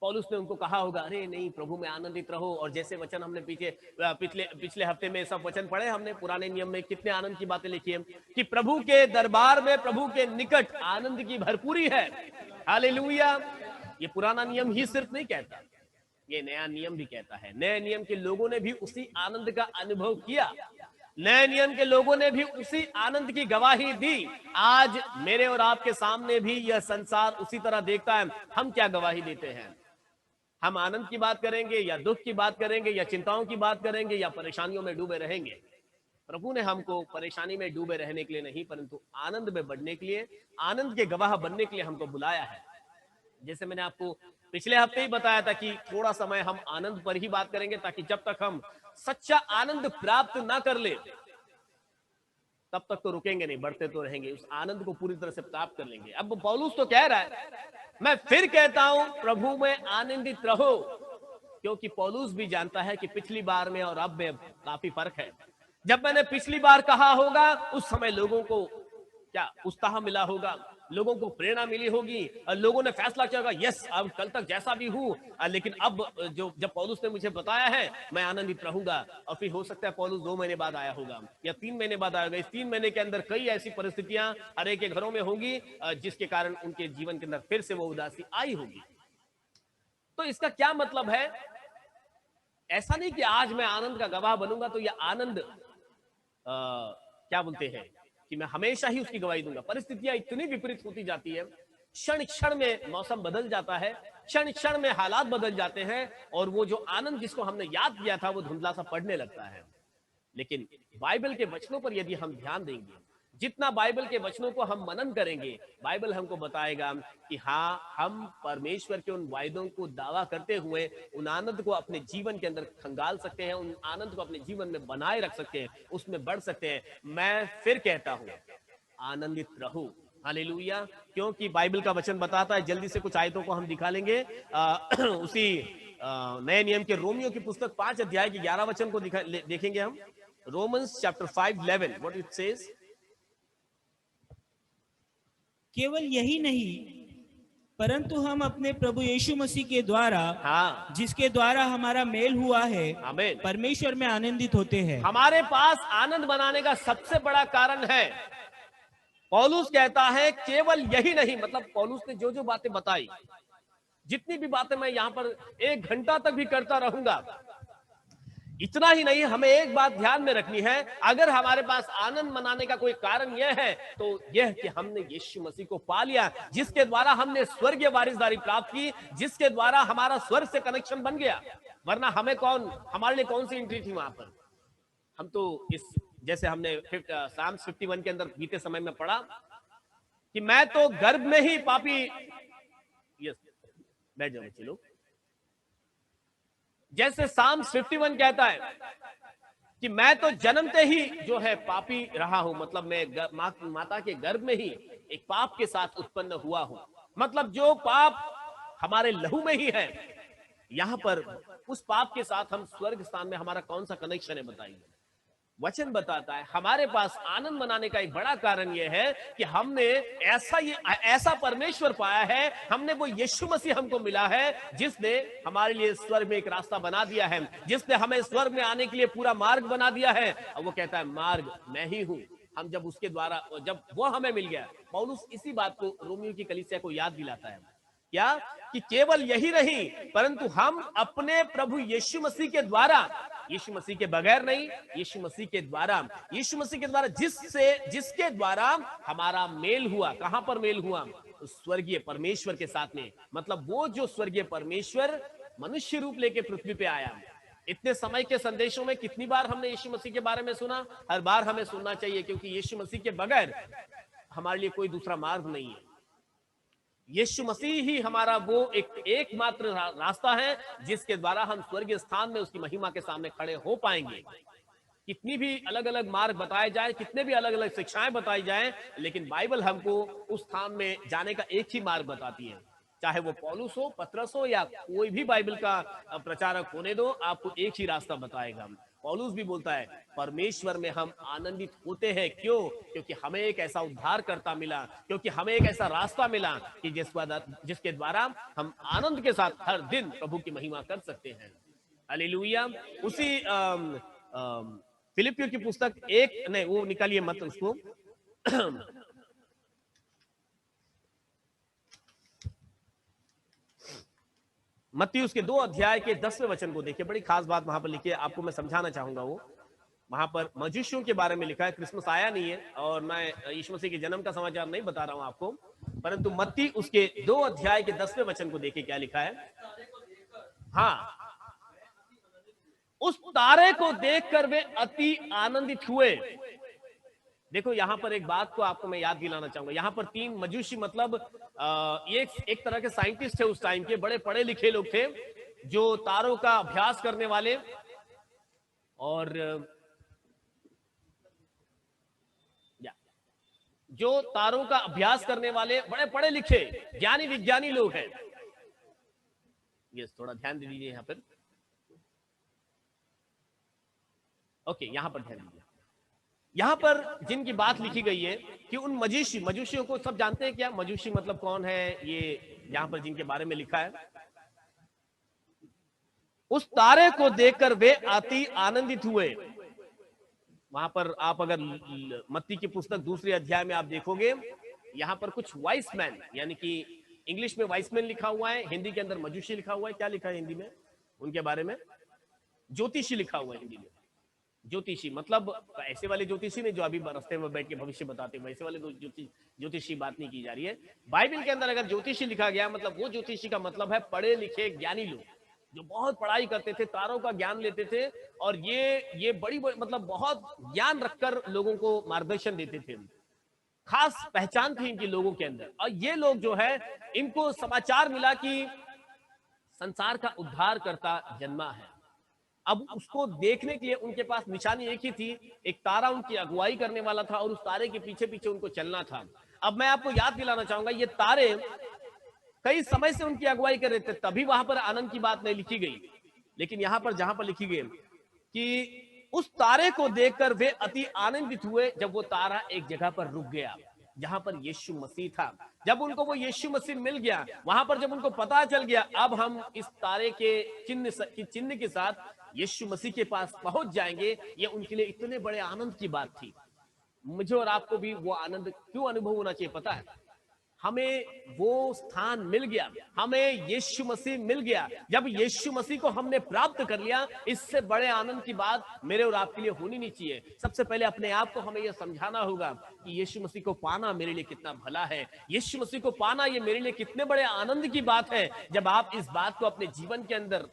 पौलुस ने उनको कहा होगा, अरे नहीं, प्रभु में आनंदित रहो। और जैसे वचन हमने पिछले हफ्ते में सब वचन पढ़े हमने, पुराने नियम में कितने आनंद की बातें लिखी है कि प्रभु के दरबार में, प्रभु के निकट आनंद की भरपूरी है। हालेलुया। ये पुराना नियम ही सिर्फ नहीं कहता, ये नया नियम भी कहता है। नए नियम के लोगों ने भी उसी आनंद का अनुभव किया, नए नियम के लोगों ने भी उसी आनंद की गवाही दी। आज मेरे और आपके सामने भी यह संसार उसी तरह देखता है। हम क्या गवाही देते हैं? हम आनंद की बात करेंगे या दुख की बात करेंगे या चिंताओं की बात करेंगे या परेशानियों में डूबे रहेंगे? प्रभु ने हमको परेशानी में डूबे रहने के लिए नहीं, परंतु आनंद में बढ़ने के लिए, आनंद के गवाह बनने के लिए हमको बुलाया है। जैसे मैंने आपको पिछले हफ्ते ही बताया था कि थोड़ा समय हम आनंद पर ही बात करेंगे, ताकि जब तक हम सच्चा आनंद प्राप्त ना कर ले तब तक तो रुकेंगे नहीं, बढ़ते तो रहेंगे, उस आनंद को पूरी तरह से प्राप्त कर लेंगे। अब पौलुस तो कह रहा है, मैं फिर कहता हूं प्रभु में आनंदित रहो, क्योंकि पौलुस भी जानता है कि पिछली बार में और अब में काफी फर्क है। जब मैंने पिछली बार कहा होगा उस समय लोगों को क्या उत्साह मिला होगा, लोगों को प्रेरणा मिली होगी, और लोगों ने फैसला किया होगा, यस अब कल तक जैसा भी हूं, लेकिन अब जब पौलुस ने मुझे बताया है मैं आनंदित रहूंगा। और फिर हो सकता है पौलुस 2 महीने बाद आया होगा या 3 महीने बाद आया होगा। इस 3 महीने के अंदर कई ऐसी परिस्थितियां हर एक के घरों में होंगी जिसके कारण उनके जीवन के अंदर फिर से वो उदासी आई होगी। तो इसका क्या मतलब है? ऐसा नहीं कि आज मैं आनंद का गवाह बनूंगा तो यह आनंद क्या बोलते हैं कि मैं हमेशा ही उसकी गवाही दूंगा। परिस्थितियां इतनी विपरीत होती जाती है, क्षण क्षण में मौसम बदल जाता है, क्षण क्षण में हालात बदल जाते हैं, और वो जो आनंद जिसको हमने याद किया था वो धुंधला सा पड़ने लगता है। लेकिन बाइबल के वचनों पर यदि हम ध्यान देंगे, जितना बाइबल के वचनों को हम मनन करेंगे, बाइबल हमको बताएगा कि हाँ, हम परमेश्वर के उन वायदों को दावा करते हुए उन आनंद को अपने जीवन के अंदर खंगाल सकते हैं, उन आनंद को अपने जीवन में बनाए रख सकते हैं, उसमें बढ़ सकते हैं। मैं फिर कहता हूं, आनंदित रहो। हालेलुया। क्योंकि बाइबल का वचन बताता है, जल्दी से कुछ आयतों को हम दिखा लेंगे। उसी नए नियम के रोमियो की पुस्तक 5 अध्याय के 11 वचन को देखेंगे हम। Romans chapter 5:11, what it says. केवल यही नहीं, परंतु हम अपने प्रभु यीशु मसीह के द्वारा, जिसके द्वारा हमारा मेल हुआ है, आमीन, परमेश्वर में आनंदित होते हैं। हमारे पास आनंद बनाने का सबसे बड़ा कारण है, पौलुस कहता है केवल यही नहीं, मतलब पौलुस ने जो जो बातें बताई, जितनी भी बातें मैं यहां पर 1 घंटा तक भी करता रहूंगा, इतना ही नहीं, हमें एक बात ध्यान में रखनी है। अगर हमारे पास आनंद मनाने का कोई कारण यह है तो यह कि हमने यीशु मसीह को पा लिया, जिसके द्वारा हमने स्वर्गीय वारिसदारी प्राप्त की, जिसके द्वारा हमारा स्वर्ग से कनेक्शन बन गया। वरना हमारे लिए कौन सी एंट्री थी वहां पर? हम तो जैसे हमने साम्स 51 के अंदर बीते समय में पढ़ा कि मैं तो गर्भ में ही पापी, यस बैठ जाओ बच्चे लोग, जैसे साम्स 51 कहता है कि मैं तो जन्मते ही जो है पापी रहा हूं, मतलब मैं माता के गर्भ में ही एक पाप के साथ उत्पन्न हुआ हूं। मतलब जो पाप हमारे लहू में ही है, यहां पर उस पाप के साथ हम स्वर्ग स्थान में हमारा कौन सा कनेक्शन है बताइए? वचन बताता है हमारे पास आनंद मनाने का एक बड़ा कारण यह है कि हमने ऐसा परमेश्वर पाया है, हमने वो यीशु मसीह हमको मिला है, जिसने हमारे लिए स्वर्ग में एक रास्ता बना दिया है, जिसने हमें स्वर्ग में आने के लिए पूरा मार्ग बना दिया है। और वो कहता है मार्ग मैं ही हूं। हम जब उसके द्वारा, जब वो हमें मिल गया, पौलुस इसी बात को रोमियो की कलीसिया को याद दिलाता है, क्या कि केवल यही नहीं, परंतु हम अपने प्रभु यीशु मसीह के द्वारा, यीशु मसीह के बगैर नहीं, यीशु मसीह के द्वारा, यीशु मसीह के द्वारा, जिसके द्वारा हमारा मेल हुआ। कहां पर मेल हुआ? स्वर्गीय परमेश्वर के साथ में। मतलब वो जो स्वर्गीय परमेश्वर मनुष्य रूप लेके पृथ्वी पे आया। इतने समय के संदेशों में कितनी बार हमने यीशु मसीह के बारे में सुना? हर बार हमें सुनना चाहिए, क्योंकि यीशु मसीह के बगैर हमारे लिए कोई दूसरा मार्ग नहीं है। यीशु मसीह ही हमारा वो एकमात्र रास्ता है, जिसके द्वारा हम स्वर्गीय स्थान में उसकी महिमा के सामने खड़े हो पाएंगे। कितनी भी अलग अलग मार्ग बताए जाए, कितने भी अलग अलग शिक्षाएं बताई जाएं, लेकिन बाइबल हमको उस स्थान में जाने का एक ही मार्ग बताती है। चाहे वो पौलुस हो, पतरस हो, या कोई भी बाइबल का प्रचारक होने दो, आपको एक ही रास्ता बताएगा, पौलुस भी बोलता है परमेश्वर में हम आनंदित होते हैं। क्यों? क्योंकि हमें एक ऐसा उद्धारकर्ता मिला, क्योंकि हमें एक ऐसा रास्ता मिला कि जिसके द्वारा हम आनंद के साथ हर दिन प्रभु की महिमा कर सकते हैं। हालेलुया। उसी फिलिपियों की पुस्तक 1 नहीं, वो निकालिए मत उसको मत्ती उसके 2 अध्याय के 10वें वचन को देखिए। बड़ी खास बात वहां पर लिखी है, आपको मैं समझाना चाहूंगा। वो वहां पर मजूसियों के बारे में लिखा है। क्रिसमस आया नहीं है और मैं यीशु मसीह के जन्म का समाचार नहीं बता रहा हूं आपको, परंतु मत्ती उसके 2 अध्याय के 10वें वचन को देखिए क्या लिखा है। हाँ, उस तारे को देखकर वे अति आनंदित हुए। देखो यहां पर एक बात को आपको मैं याद दिलाना चाहूंगा। यहां पर 3 मजूसी मतलब ये एक तरह के साइंटिस्ट थे उस टाइम के, बड़े पढ़े लिखे लोग थे जो तारों का अभ्यास करने वाले और जो तारों का अभ्यास करने वाले बड़े पढ़े लिखे ज्ञानी विज्ञानी लोग हैं। ये थोड़ा ध्यान दे दीजिए यहां पर। ओके, यहां पर ध्यान दीजिए। यहां पर जिनकी बात लिखी गई है कि उन मजूसियों को सब जानते हैं क्या? मजूसी मतलब कौन है? ये यहां पर जिनके बारे में लिखा है, उस तारे को देखकर वे अति आनंदित हुए। वहां पर आप अगर मत्ती की पुस्तक 2 अध्याय में आप देखोगे, यहां पर कुछ वाइस मैन, यानी कि इंग्लिश में वाइस मैन लिखा हुआ है, हिंदी के अंदर मजूसी लिखा हुआ है। क्या लिखा है हिंदी में उनके बारे में? ज्योतिषी लिखा हुआ है हिंदी में। ज्योतिषी मतलब ऐसे वाले ज्योतिषी नहीं जो अभी रास्ते में बैठ के भविष्य बताते हैं, वैसे वाले ज्योतिषी बात नहीं की जा रही है। बाइबल के अंदर अगर ज्योतिषी लिखा गया मतलब वो ज्योतिषी का मतलब है पढ़े लिखे ज्ञानी लोग जो बहुत पढ़ाई करते थे, तारों का ज्ञान लेते थे और ये बड़ी मतलब बहुत ज्ञान रखकर लोगों को मार्गदर्शन देते थे। खास पहचान थी इनकी लोगों के अंदर। और ये लोग जो है, इनको समाचार मिला कि संसार का उद्धारकर्ता जन्मा है। अब उसको देखने के लिए उनके पास निशानी एक ही थी, एक तारा उनकी अगुवाई करने वाला था और उस तारे के पीछे पीछे उनको चलना था। अब मैं आपको याद दिलाना चाहूंगा, ये तारे कई समय से उनकी अगुवाई कर रहे थे, तभी वहां पर आनंद की बात नहीं लिखी गई। लेकिन यहां पर जहां पर लिखी गई कि उस तारे को देखकर वे अति आनंदित हुए जब वो तारा एक जगह पर रुक गया जहां पर यीशु मसीह था। जब उनको वो यीशु मसीह मिल गया, वहां पर जब उनको पता चल गया अब हम इस तारे के चिन्ह के साथ यीशु मसीह के पास पहुंच जाएंगे, ये उनके लिए इतने बड़े आनंद की बात थी। मुझे और आपको भी वो आनंद क्यों अनुभव होना चाहिए पता है? हमें वो स्थान मिल गया, हमें यीशु मसीह मिल गया। जब यीशु मसीह को हमने प्राप्त कर लिया, इससे बड़े आनंद की बात मेरे और आपके लिए होनी नहीं चाहिए। सबसे पहले अपने आप को हमें यह समझाना होगा कि यीशु मसीह को पाना मेरे लिए कितना भला है, यीशु मसीह को पाना ये मेरे लिए कितने बड़े आनंद की बात है। जब आप इस बात को अपने जीवन के अंदर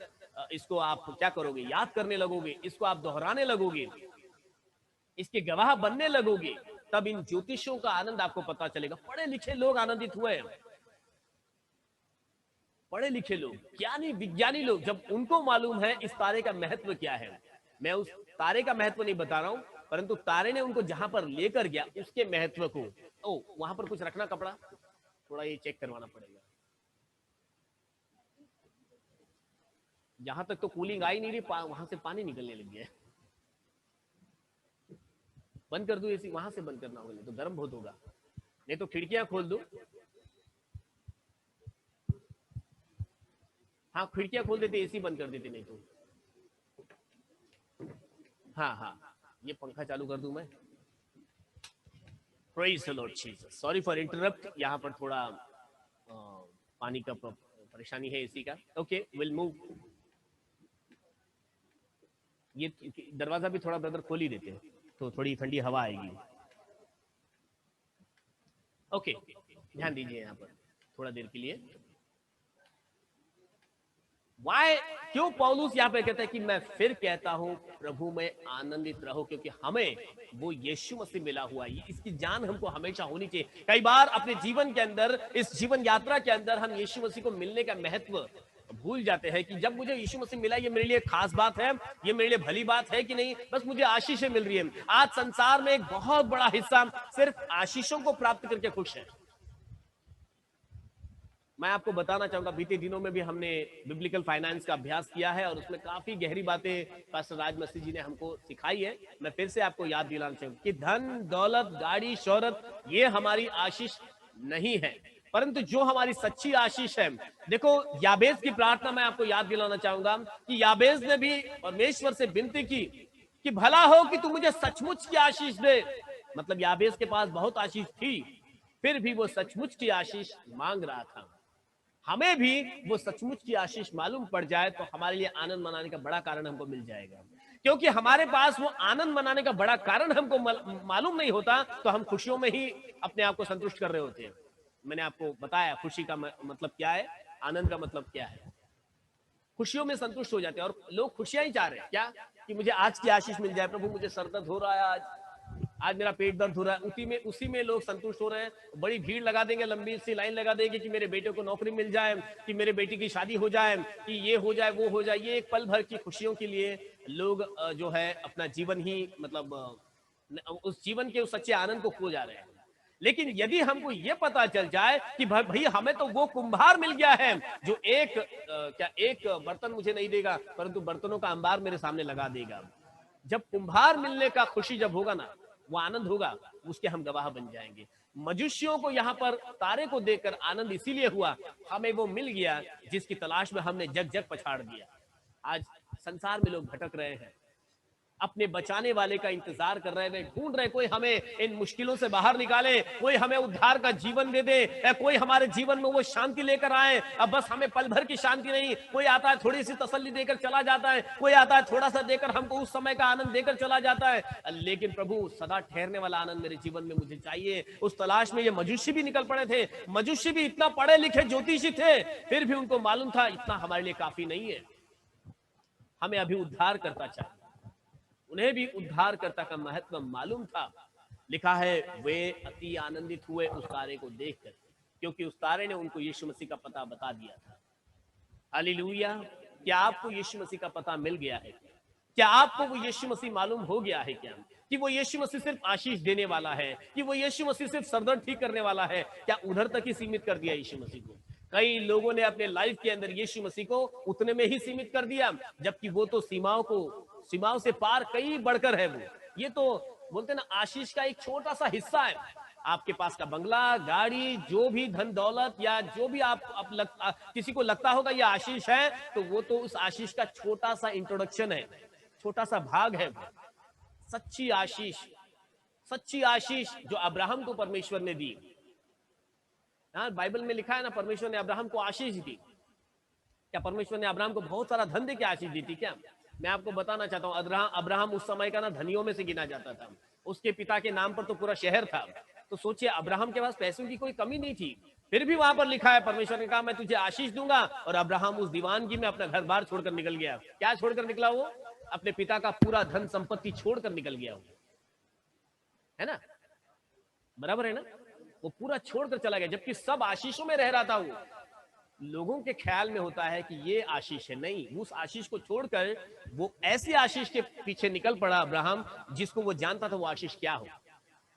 इसको आप क्या करोगे, याद करने लगोगे, इसको आप दोहराने लगोगे, इसके गवाह बनने लगोगे, तब इन ज्योतिषों का आनंद आपको पता चलेगा। पढ़े लिखे लोग आनंदित हुए, पढ़े लिखे लोग, ज्ञानी विज्ञानी लोग, जब उनको मालूम है इस तारे का महत्व क्या है। मैं उस तारे का महत्व नहीं बता रहा हूं, परंतु तारे ने उनको जहां पर लेकर गया उसके महत्व को। ओ, वहां पर कुछ रखना कपड़ा, थोड़ा ये चेक करवाना पड़ेगा। जहां तक तो कूलिंग आई नहीं रही, वहां से पानी निकलने लग गया। बंद कर दो एसी, वहां से बंद करना होगा, नहीं तो गर्म बहुत होगा। नहीं तो खिड़कियां खोल दो। हाँ, खिड़कियां खोल देते, एसी बंद कर देते, नहीं तो। हाँ हाँ, ये पंखा चालू कर दूं मैं। Praise the Lord Jesus. Sorry for interrupt, यहाँ पर थोड़ा पानी का परेशानी है एसी का। Okay, will move. ये दरवाजा भी थोड़ा ब्रदर खोल ही देते हैं तो थोड़ी ठंडी हवा आएगी। ओके, ध्यान दीजिए यहाँ पर थोड़ा देर के लिए। वाई, क्यों पौलुस यहाँ पे कहता है कि मैं फिर कहता हूं प्रभु में आनंदित रहो, क्योंकि हमें वो यीशु मसीह मिला हुआ है। इसकी जान हमको हमेशा होनी चाहिए। कई बार अपने जीवन के अंदर, इस जीवन यात्रा के अंदर हम यीशु मसीह को मिलने का महत्व भूल जाते हैं कि जब मुझे यीशु मसीह मिला, ये मेरे लिए खास बात है, ये मेरे लिए भली बात है कि नहीं, बस मुझे आशीषें मिल रही है। आज संसार में एक बहुत बड़ा हिस्सा सिर्फ आशीषों को प्राप्त करके खुश है। मैं आपको बताना चाहूंगा, बीते दिनों में भी हमने बिब्लिकल फाइनेंस का अभ्यास किया है और उसमें काफी गहरी बातें पास्टर राज मसीह जी ने हमको सिखाई है। मैं फिर से आपको याद दिलाना चाहूंगा कि धन दौलत गाड़ी शोहरत ये हमारी आशीष नहीं है, परंतु जो हमारी सच्ची आशीष है, देखो याबेज की प्रार्थना मैं आपको याद दिलाना चाहूंगा कि याबेज ने भी परमेश्वर से विनती की कि भला हो कि तू मुझे सचमुच की आशीष दे। मतलब याबेज के पास बहुत आशीष थी, फिर भी वो सचमुच की आशीष मांग रहा था। हमें भी वो सचमुच की आशीष मालूम पड़ जाए तो हमारे लिए आनंद मनाने का बड़ा कारण हमको मिल जाएगा, क्योंकि हमारे पास वो आनंद मनाने का बड़ा कारण हमको मालूम नहीं होता तो हम खुशियों में ही अपने आप को संतुष्ट कर रहे होते हैं। मैंने आपको बताया खुशी का मतलब क्या है, आनंद का मतलब क्या है। खुशियों में संतुष्ट हो जाते हैं और लोग खुशियां ही चाह रहे हैं क्या कि मुझे आज की आशीष मिल जाए। प्रभु मुझे सर दर्द हो रहा है, आज मेरा पेट दर्द हो रहा है, उसी में लोग संतुष्ट हो रहे हैं। बड़ी भीड़ लगा देंगे, लंबी सी लाइन लगा देंगे कि मेरे बेटे को नौकरी मिल जाए, कि मेरे बेटी की शादी हो जाए, कि ये हो जाए वो हो जाए। ये एक पल भर की खुशियों के लिए लोग जो है अपना जीवन ही मतलब उस जीवन के उस सच्चे आनंद को खो जा रहे हैं। लेकिन यदि हमको ये पता चल जाए कि भाई हमें तो वो कुम्हार मिल गया है जो एक बर्तन मुझे नहीं देगा परंतु बर्तनों का अंबार मेरे सामने लगा देगा। जब कुम्हार मिलने का खुशी जब होगा ना, वो आनंद होगा, उसके हम गवाह बन जाएंगे। मनुष्यों को यहाँ पर तारे को देखकर आनंद इसीलिए हुआ, हमें वो मिल गया जिसकी तलाश में हमने जग जग पछाड़ दिया। आज संसार में लोग भटक रहे हैं, अपने बचाने वाले का इंतजार कर रहे हैं, ढूंढ रहे कोई हमें इन मुश्किलों से बाहर निकाले, कोई हमें उद्धार का जीवन दे दे, या कोई हमारे जीवन में वो शांति लेकर आए। अब बस हमें पल भर की शांति नहीं, कोई आता है थोड़ी सी तसल्ली देकर चला जाता है, कोई आता है थोड़ा सा देकर हमको उस समय का आनंद देकर चला जाता है। लेकिन प्रभु सदा ठहरने वाला आनंद मेरे जीवन में मुझे चाहिए। उस तलाश में ये मजुष्य भी निकल पड़े थे। मजुष्य भी इतना पढ़े लिखे ज्योतिषी थे, फिर भी उनको मालूम था इतना हमारे लिए काफी नहीं है, हमें अभी उद्धार करता चाहिए। उन्हें भी उद्धारकर्ता का महत्व मालूम था। लिखा है वे अति आनंदित हुए उस तारे को देखकर, क्योंकि उस तारे ने उनको यीशु मसीह का पता बता दिया था। हालेलुया। क्या आपको यीशु मसीह का पता मिल गया है? क्या आपको वो यीशु मसीह मालूम हो गया है क्या कि वो यीशु मसीह सिर्फ आशीष देने वाला है, कि वो यीशु मसीह सिर्फ सरदर्द ठीक करने वाला है? क्या उधर तक ही सीमित कर दिया यीशु मसीह को? कई लोगों ने अपने लाइफ के अंदर यीशु मसीह को उतने में ही सीमित कर दिया, जबकि वो तो सीमाओं से पार कई बढ़कर है। वो ये तो बोलते ना आशीष का एक छोटा सा हिस्सा है। आपके पास का बंगला, गाड़ी, जो भी धन दौलत या जो भी किसी को लगता होगा ये आशीष है, तो वो तो उस आशीष का छोटा सा इंट्रोडक्शन है, छोटा सा भाग है। सच्ची आशीष जो अब्राहम को परमेश्वर ने दी। हाँ, बाइबल में लिखा है ना, परमेश्वर ने अब्राहम को आशीष दी। क्या परमेश्वर ने अब्राहम को बहुत सारा धन दे के आशीष दी थी क्या? मैं आपको बताना चाहता हूँ, अब्राहम उस समय का ना धनियों में से गिना जाता था। उसके पिता के नाम पर तो पूरा शहर था। तो सोचिए, अब्राहम के पास पैसों की कोई कमी नहीं थी, फिर भी वहां पर लिखा है परमेश्वर ने कहा मैं तुझे आशीष दूंगा। और अब्राहम उस दीवानगी में अपना घर बार छोड़कर निकल गया। क्या छोड़कर निकला? वो अपने पिता का पूरा धन संपत्ति छोड़कर निकल गया, है ना? बराबर है ना? वो पूरा छोड़कर चला गया, जबकि सब आशीषों में रह रहा था। वो लोगों के ख्याल में होता है कि ये आशीष है, नहीं, उस आशीष को छोड़कर वो ऐसी आशीष के पीछे निकल पड़ा अब्राहम, जिसको वो जानता था वो आशीष क्या हो।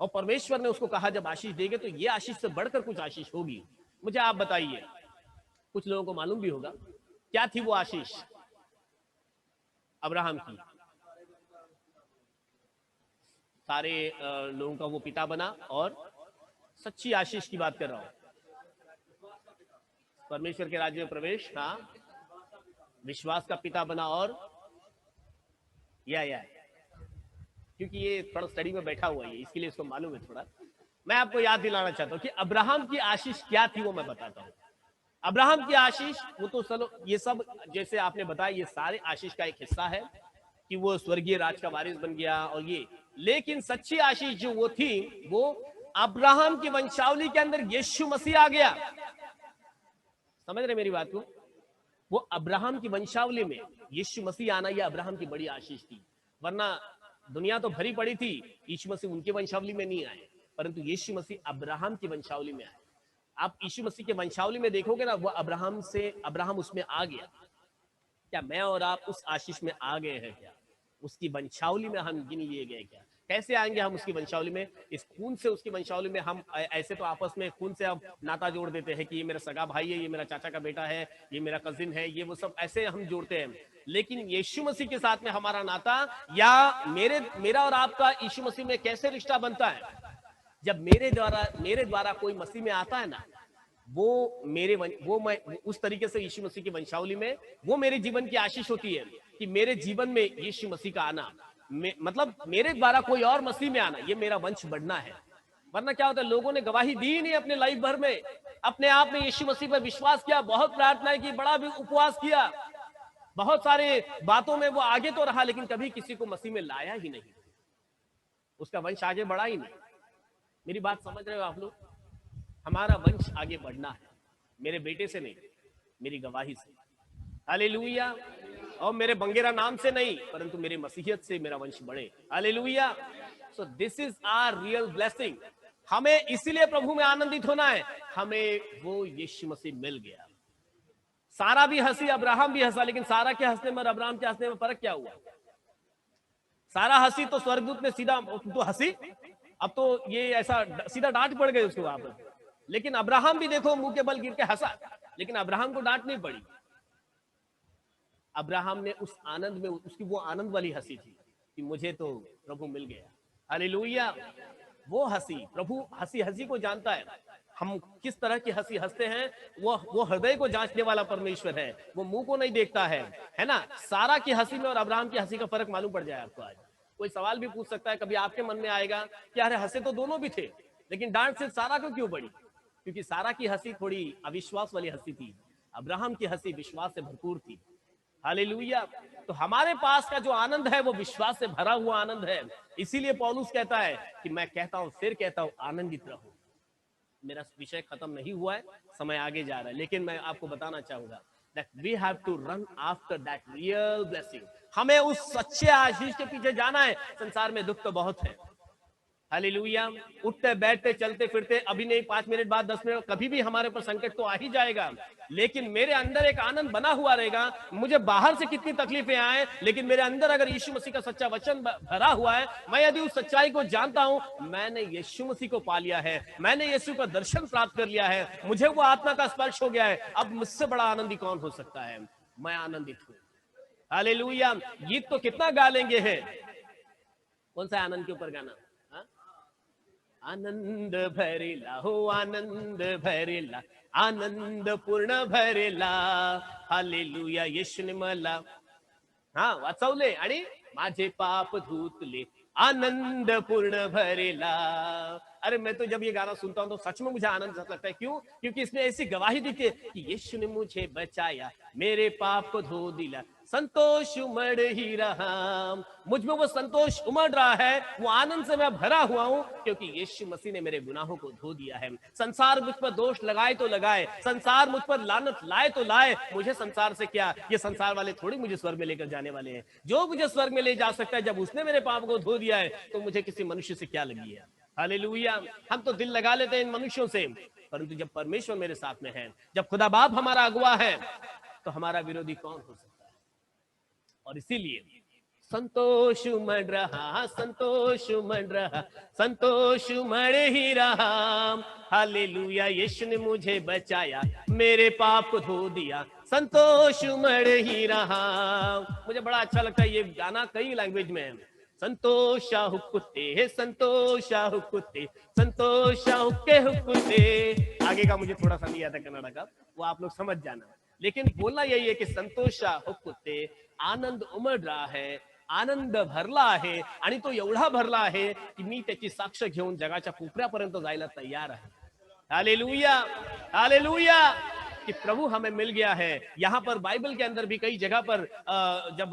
और परमेश्वर ने उसको कहा जब आशीष देंगे तो ये आशीष से बढ़कर कुछ आशीष होगी। मुझे आप बताइए, कुछ लोगों को मालूम भी होगा क्या थी वो आशीष अब्राहम की। सारे लोगों का वो पिता बना, और सच्ची आशीष की बात कर रहा हूं, परमेश्वर के राज्य में प्रवेश, हाँ, विश्वास का पिता बना, और या क्योंकि ये थोड़ा स्टडी में बैठा हुआ है इसके लिए इसको मालूम है थोड़ा। मैं आपको याद दिलाना चाहता हूं कि अब्राहम की आशीष क्या थी, वो मैं बताता हूं। अब्राहम की आशीष वो तो चलो ये सब जैसे आपने बताया ये सारे आशीष का एक हिस्सा है कि वो स्वर्गीय राज का वारिस बन गया और ये, लेकिन सच्ची आशीष जो वो थी वो अब्राहम की वंशावली के अंदर यीशु मसीह आ गया। समझ रहे मेरी बात को? वो अब्राहम की वंशावली में यीशु मसीह आना, यह अब्राहम की बड़ी आशीष थी। वरना दुनिया तो भरी पड़ी थी, यीशु मसीह उनके वंशावली में नहीं आए, परंतु यीशु मसीह अब्राहम की वंशावली में आए। आप यीशु मसीह के वंशावली में देखोगे ना, वो अब्राहम उसमें आ गया। क्या मैं और आप उस आशीष में आ गए हैं क्या? उसकी वंशावली में हम गिन लिए गए क्या? कैसे आएंगे हम उसकी वंशावली में? इस खून से उसकी वंशावली में हम ऐसे तो आपस में खून से अब नाता जोड़ देते हैं कि ये मेरा सगा भाई है, ये मेरा चाचा का बेटा है, ये मेरा कजिन है, ये वो सब ऐसे हम जोड़ते हैं। लेकिन यीशु मसीह के साथ में हमारा नाता या मेरा और आपका यीशु मसीह में कैसे रिश्ता बनता है? जब मेरे द्वारा कोई मसीह में आता है ना, मैं उस तरीके से यीशु मसीह की वंशावली में वो मेरे जीवन की आशीष होती है कि मेरे जीवन में यीशु मसीह का आना, मतलब मेरे द्वारा कोई और मसीह में आना, ये मेरा वंश बढ़ना है। वरना क्या होता है, लोगों ने गवाही दी नहीं अपने लाइफ भर में, अपने आप में यीशु मसीह पर विश्वास किया, बहुत प्रार्थनाएं की, बड़ा भी उपवास किया, बहुत सारे बातों में वो आगे तो रहा, लेकिन कभी किसी को मसीह में लाया ही नहीं, उसका वंश आगे बढ़ा ही नहीं। मेरी बात समझ रहे हो आप लोग? हमारा वंश आगे बढ़ना है, मेरे बेटे से नहीं, मेरी गवाही से। हालेलुया। और मेरे बंगेरा नाम से नहीं, परंतु मेरे मसीहियत से मेरा वंश बढ़े। Hallelujah. So this is our real blessing. हमें इसीलिए प्रभु में आनंदित होना है, हमें वो यीशु मसीह मिल गया। सारा भी हंसी, अब्राहम भी हंसा, लेकिन सारा के हंसने में और अब्राहम के हंसने में फर्क क्या हुआ? सारा हंसी तो स्वर्गदूत ने सीधा तो हंसी, अब तो ये ऐसा सीधा डांट पड़ गई उसको वहां पर। लेकिन अब्राहम भी देखो मुंह के बल गिर के हंसा, लेकिन अब्राहम को डांट नहीं पड़ी। अब्राहम ने उस आनंद में, उसकी वो आनंद वाली हंसी थी कि मुझे तो प्रभु मिल गया। हालेलुया। वो हंसी, प्रभु हंसी को जानता है, हम किस तरह की हंसी हंसते हैं, वो हृदय को जांचने वाला परमेश्वर है, वो मुंह को नहीं देखता है ना। सारा की हंसी में और अब्राहम की हंसी का फर्क मालूम पड़ जाए आपको। आज कोई सवाल भी पूछ सकता है, कभी आपके मन में आएगा कि अरे हंसे तो दोनों भी थे, लेकिन डांट सिर्फ सारा को क्यों पड़ी? क्योंकि सारा की हंसी थोड़ी अविश्वास वाली हंसी थी, अब्राहम की हंसी विश्वास से भरपूर थी। हालेलुया। तो हमारे पास का जो आनंद है वो विश्वास से भरा हुआ आनंद है। इसीलिए पौलुस कहता है कि मैं कहता हूं, फिर कहता हूं, आनंदित रहो। मेरा विषय खत्म नहीं हुआ है, समय आगे जा रहा है, लेकिन मैं आपको बताना चाहूंगा that we have to run after that real blessing। हमें उस सच्चे आशीष के पीछे जाना है। संसार में दुख तो बहुत है। हालेलुया। उठते बैठते चलते फिरते, अभी नहीं 5 मिनट बाद 10 मिनट, कभी भी हमारे पर संकट तो आ ही जाएगा, लेकिन मेरे अंदर एक आनंद बना हुआ रहेगा। मुझे बाहर से कितनी तकलीफें आए, लेकिन मेरे अंदर अगर यीशु मसीह का सच्चा वचन भरा हुआ है, मैं यदि उस सच्चाई को जानता हूं, मैंने यीशु मसीह को पा लिया है, मैंने यीशु का दर्शन प्राप्त कर लिया है, मुझे वो आत्मा का स्पर्श हो गया है, अब मुझसे बड़ा आनंदी कौन हो सकता है? मैं आनंदित हूं। हालेलुया। गीत तो कितना गा लेंगे है, कौन सा आनंद के ऊपर गाना? आनंद भरेला हो, आनंद भरेला, आनंद पूर्ण भरेला, हालेलुया। येशूने मला वाचवले आणि माझे पाप धुतले, आनंद पूर्ण भरेला। अरे मैं तो जब ये गाना सुनता हूं तो सच में मुझे आनंद लगता है। क्यों? क्योंकि इसमें ऐसी गवाही दी कि यीशु ने मुझे बचाया, मेरे पाप को धो दिला, संतोष उमड़ ही रहा। मुझ में वो संतोष उमड़ रहा है, वो आनंद से मैं भरा हुआ हूं, क्योंकि यीशु मसीह ने मेरे गुनाहों को धो दिया है। संसार मुझ पर दोष लगाए तो लगाए, संसार मुझ पर लानत लाए तो लाए, मुझे संसार से क्या? ये संसार वाले थोड़ी मुझे स्वर्ग में लेकर जाने वाले हैं। जो मुझे स्वर्ग में ले जा सकता है, जब उसने मेरे पाप को धो दिया है, तो मुझे किसी मनुष्य से क्या लगी है? हालेलुया। हम तो दिल लगा लेते हैं इन मनुष्यों से, परंतु जब परमेश्वर मेरे साथ में है, जब खुदा बाप हमारा अगुवा है, तो हमारा विरोधी कौन हो सकता है? और इसीलिए संतोष उमड़ रहा, संतोष उमड़ रहा, संतोष उमड़ ही रहा, हालेलुया। यीशु ने मुझे बचाया, मेरे पाप को धो दिया, संतोष उमड़ ही रहा। मुझे बड़ा अच्छा लगता है ये गाना, कई लैंग्वेज में है। संतोषा हुक्कुते, संतोषा हुक्कुते, संतोषा हुक्के हुक्कुते। आगे का मुझे थोड़ा सा नहीं आता कन्नड़ का, वो आप लोग समझ जाना, लेकिन बोलना यही है कि संतोषा हुक्कुते, आनंद उमड़ रहा है, आनंद भरला आहे, आणि तो एवढा भरला आहे की मी त्याची साक्ष घेऊन जगाच्या कोपऱ्यापर्यंत जायला तैयार आहे। Hallelujah, hallelujah. कि प्रभु हमें मिल गया है। यहाँ पर बाइबल के अंदर भी कई जगह पर जब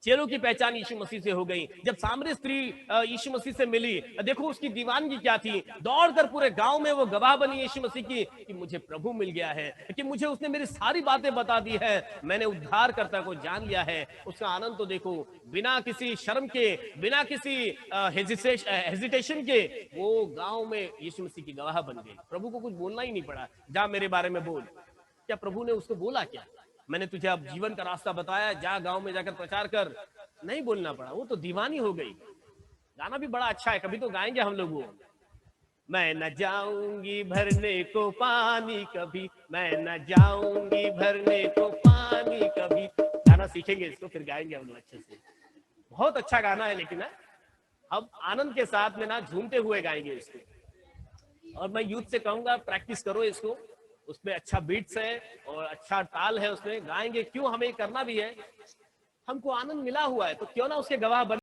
चेलों की पहचान यीशु मसीह से हो गई। जब सामरी स्त्री यीशु मसीह से मिली, देखो उसकी दीवानगी क्या थी, दौड़कर पूरे गांव में वो गवाह बनी यीशु मसीह की कि मुझे प्रभु मिल गया है, कि मुझे उसने मेरी सारी बातें बता दी है, मैंने उद्धारकर्ता को जान लिया है। उसका आनंद तो देखो, बिना किसी शर्म के, बिना किसी हेजिटेशन के वो गांव में यीशु मसीह की गवाह बन गई। प्रभु को कुछ बोलना ही नहीं पड़ा, जा मेरे बारे में बोल। क्या प्रभु ने उसको बोला क्या? मैंने तुझे अब जीवन का रास्ता बताया, जा गांव में जाकर प्रचार कर, नहीं बोलना पड़ा, वो तो दीवानी हो गई। गाना भी बड़ा अच्छा है, कभी तो गाएंगे हम लोग वो। मैं न जाऊंगी भरने को पानी कभी, मैं न जाऊंगी भरने को पानी कभी। गाना सीखेंगे इसको, फिर गाएंगे हम लोग अच्छे से। बहुत अच्छा गाना है, लेकिन अब आनंद के साथ में ना झूमते हुए गाएंगे इसको। और मैं यूथ से कहूंगा प्रैक्टिस करो इसको, उसमें अच्छा बीट्स है और अच्छा ताल है, उसमें गाएंगे। क्यों, हमें करना भी है, हमको आनंद मिला हुआ है, तो क्यों ना उसके गवाह बने।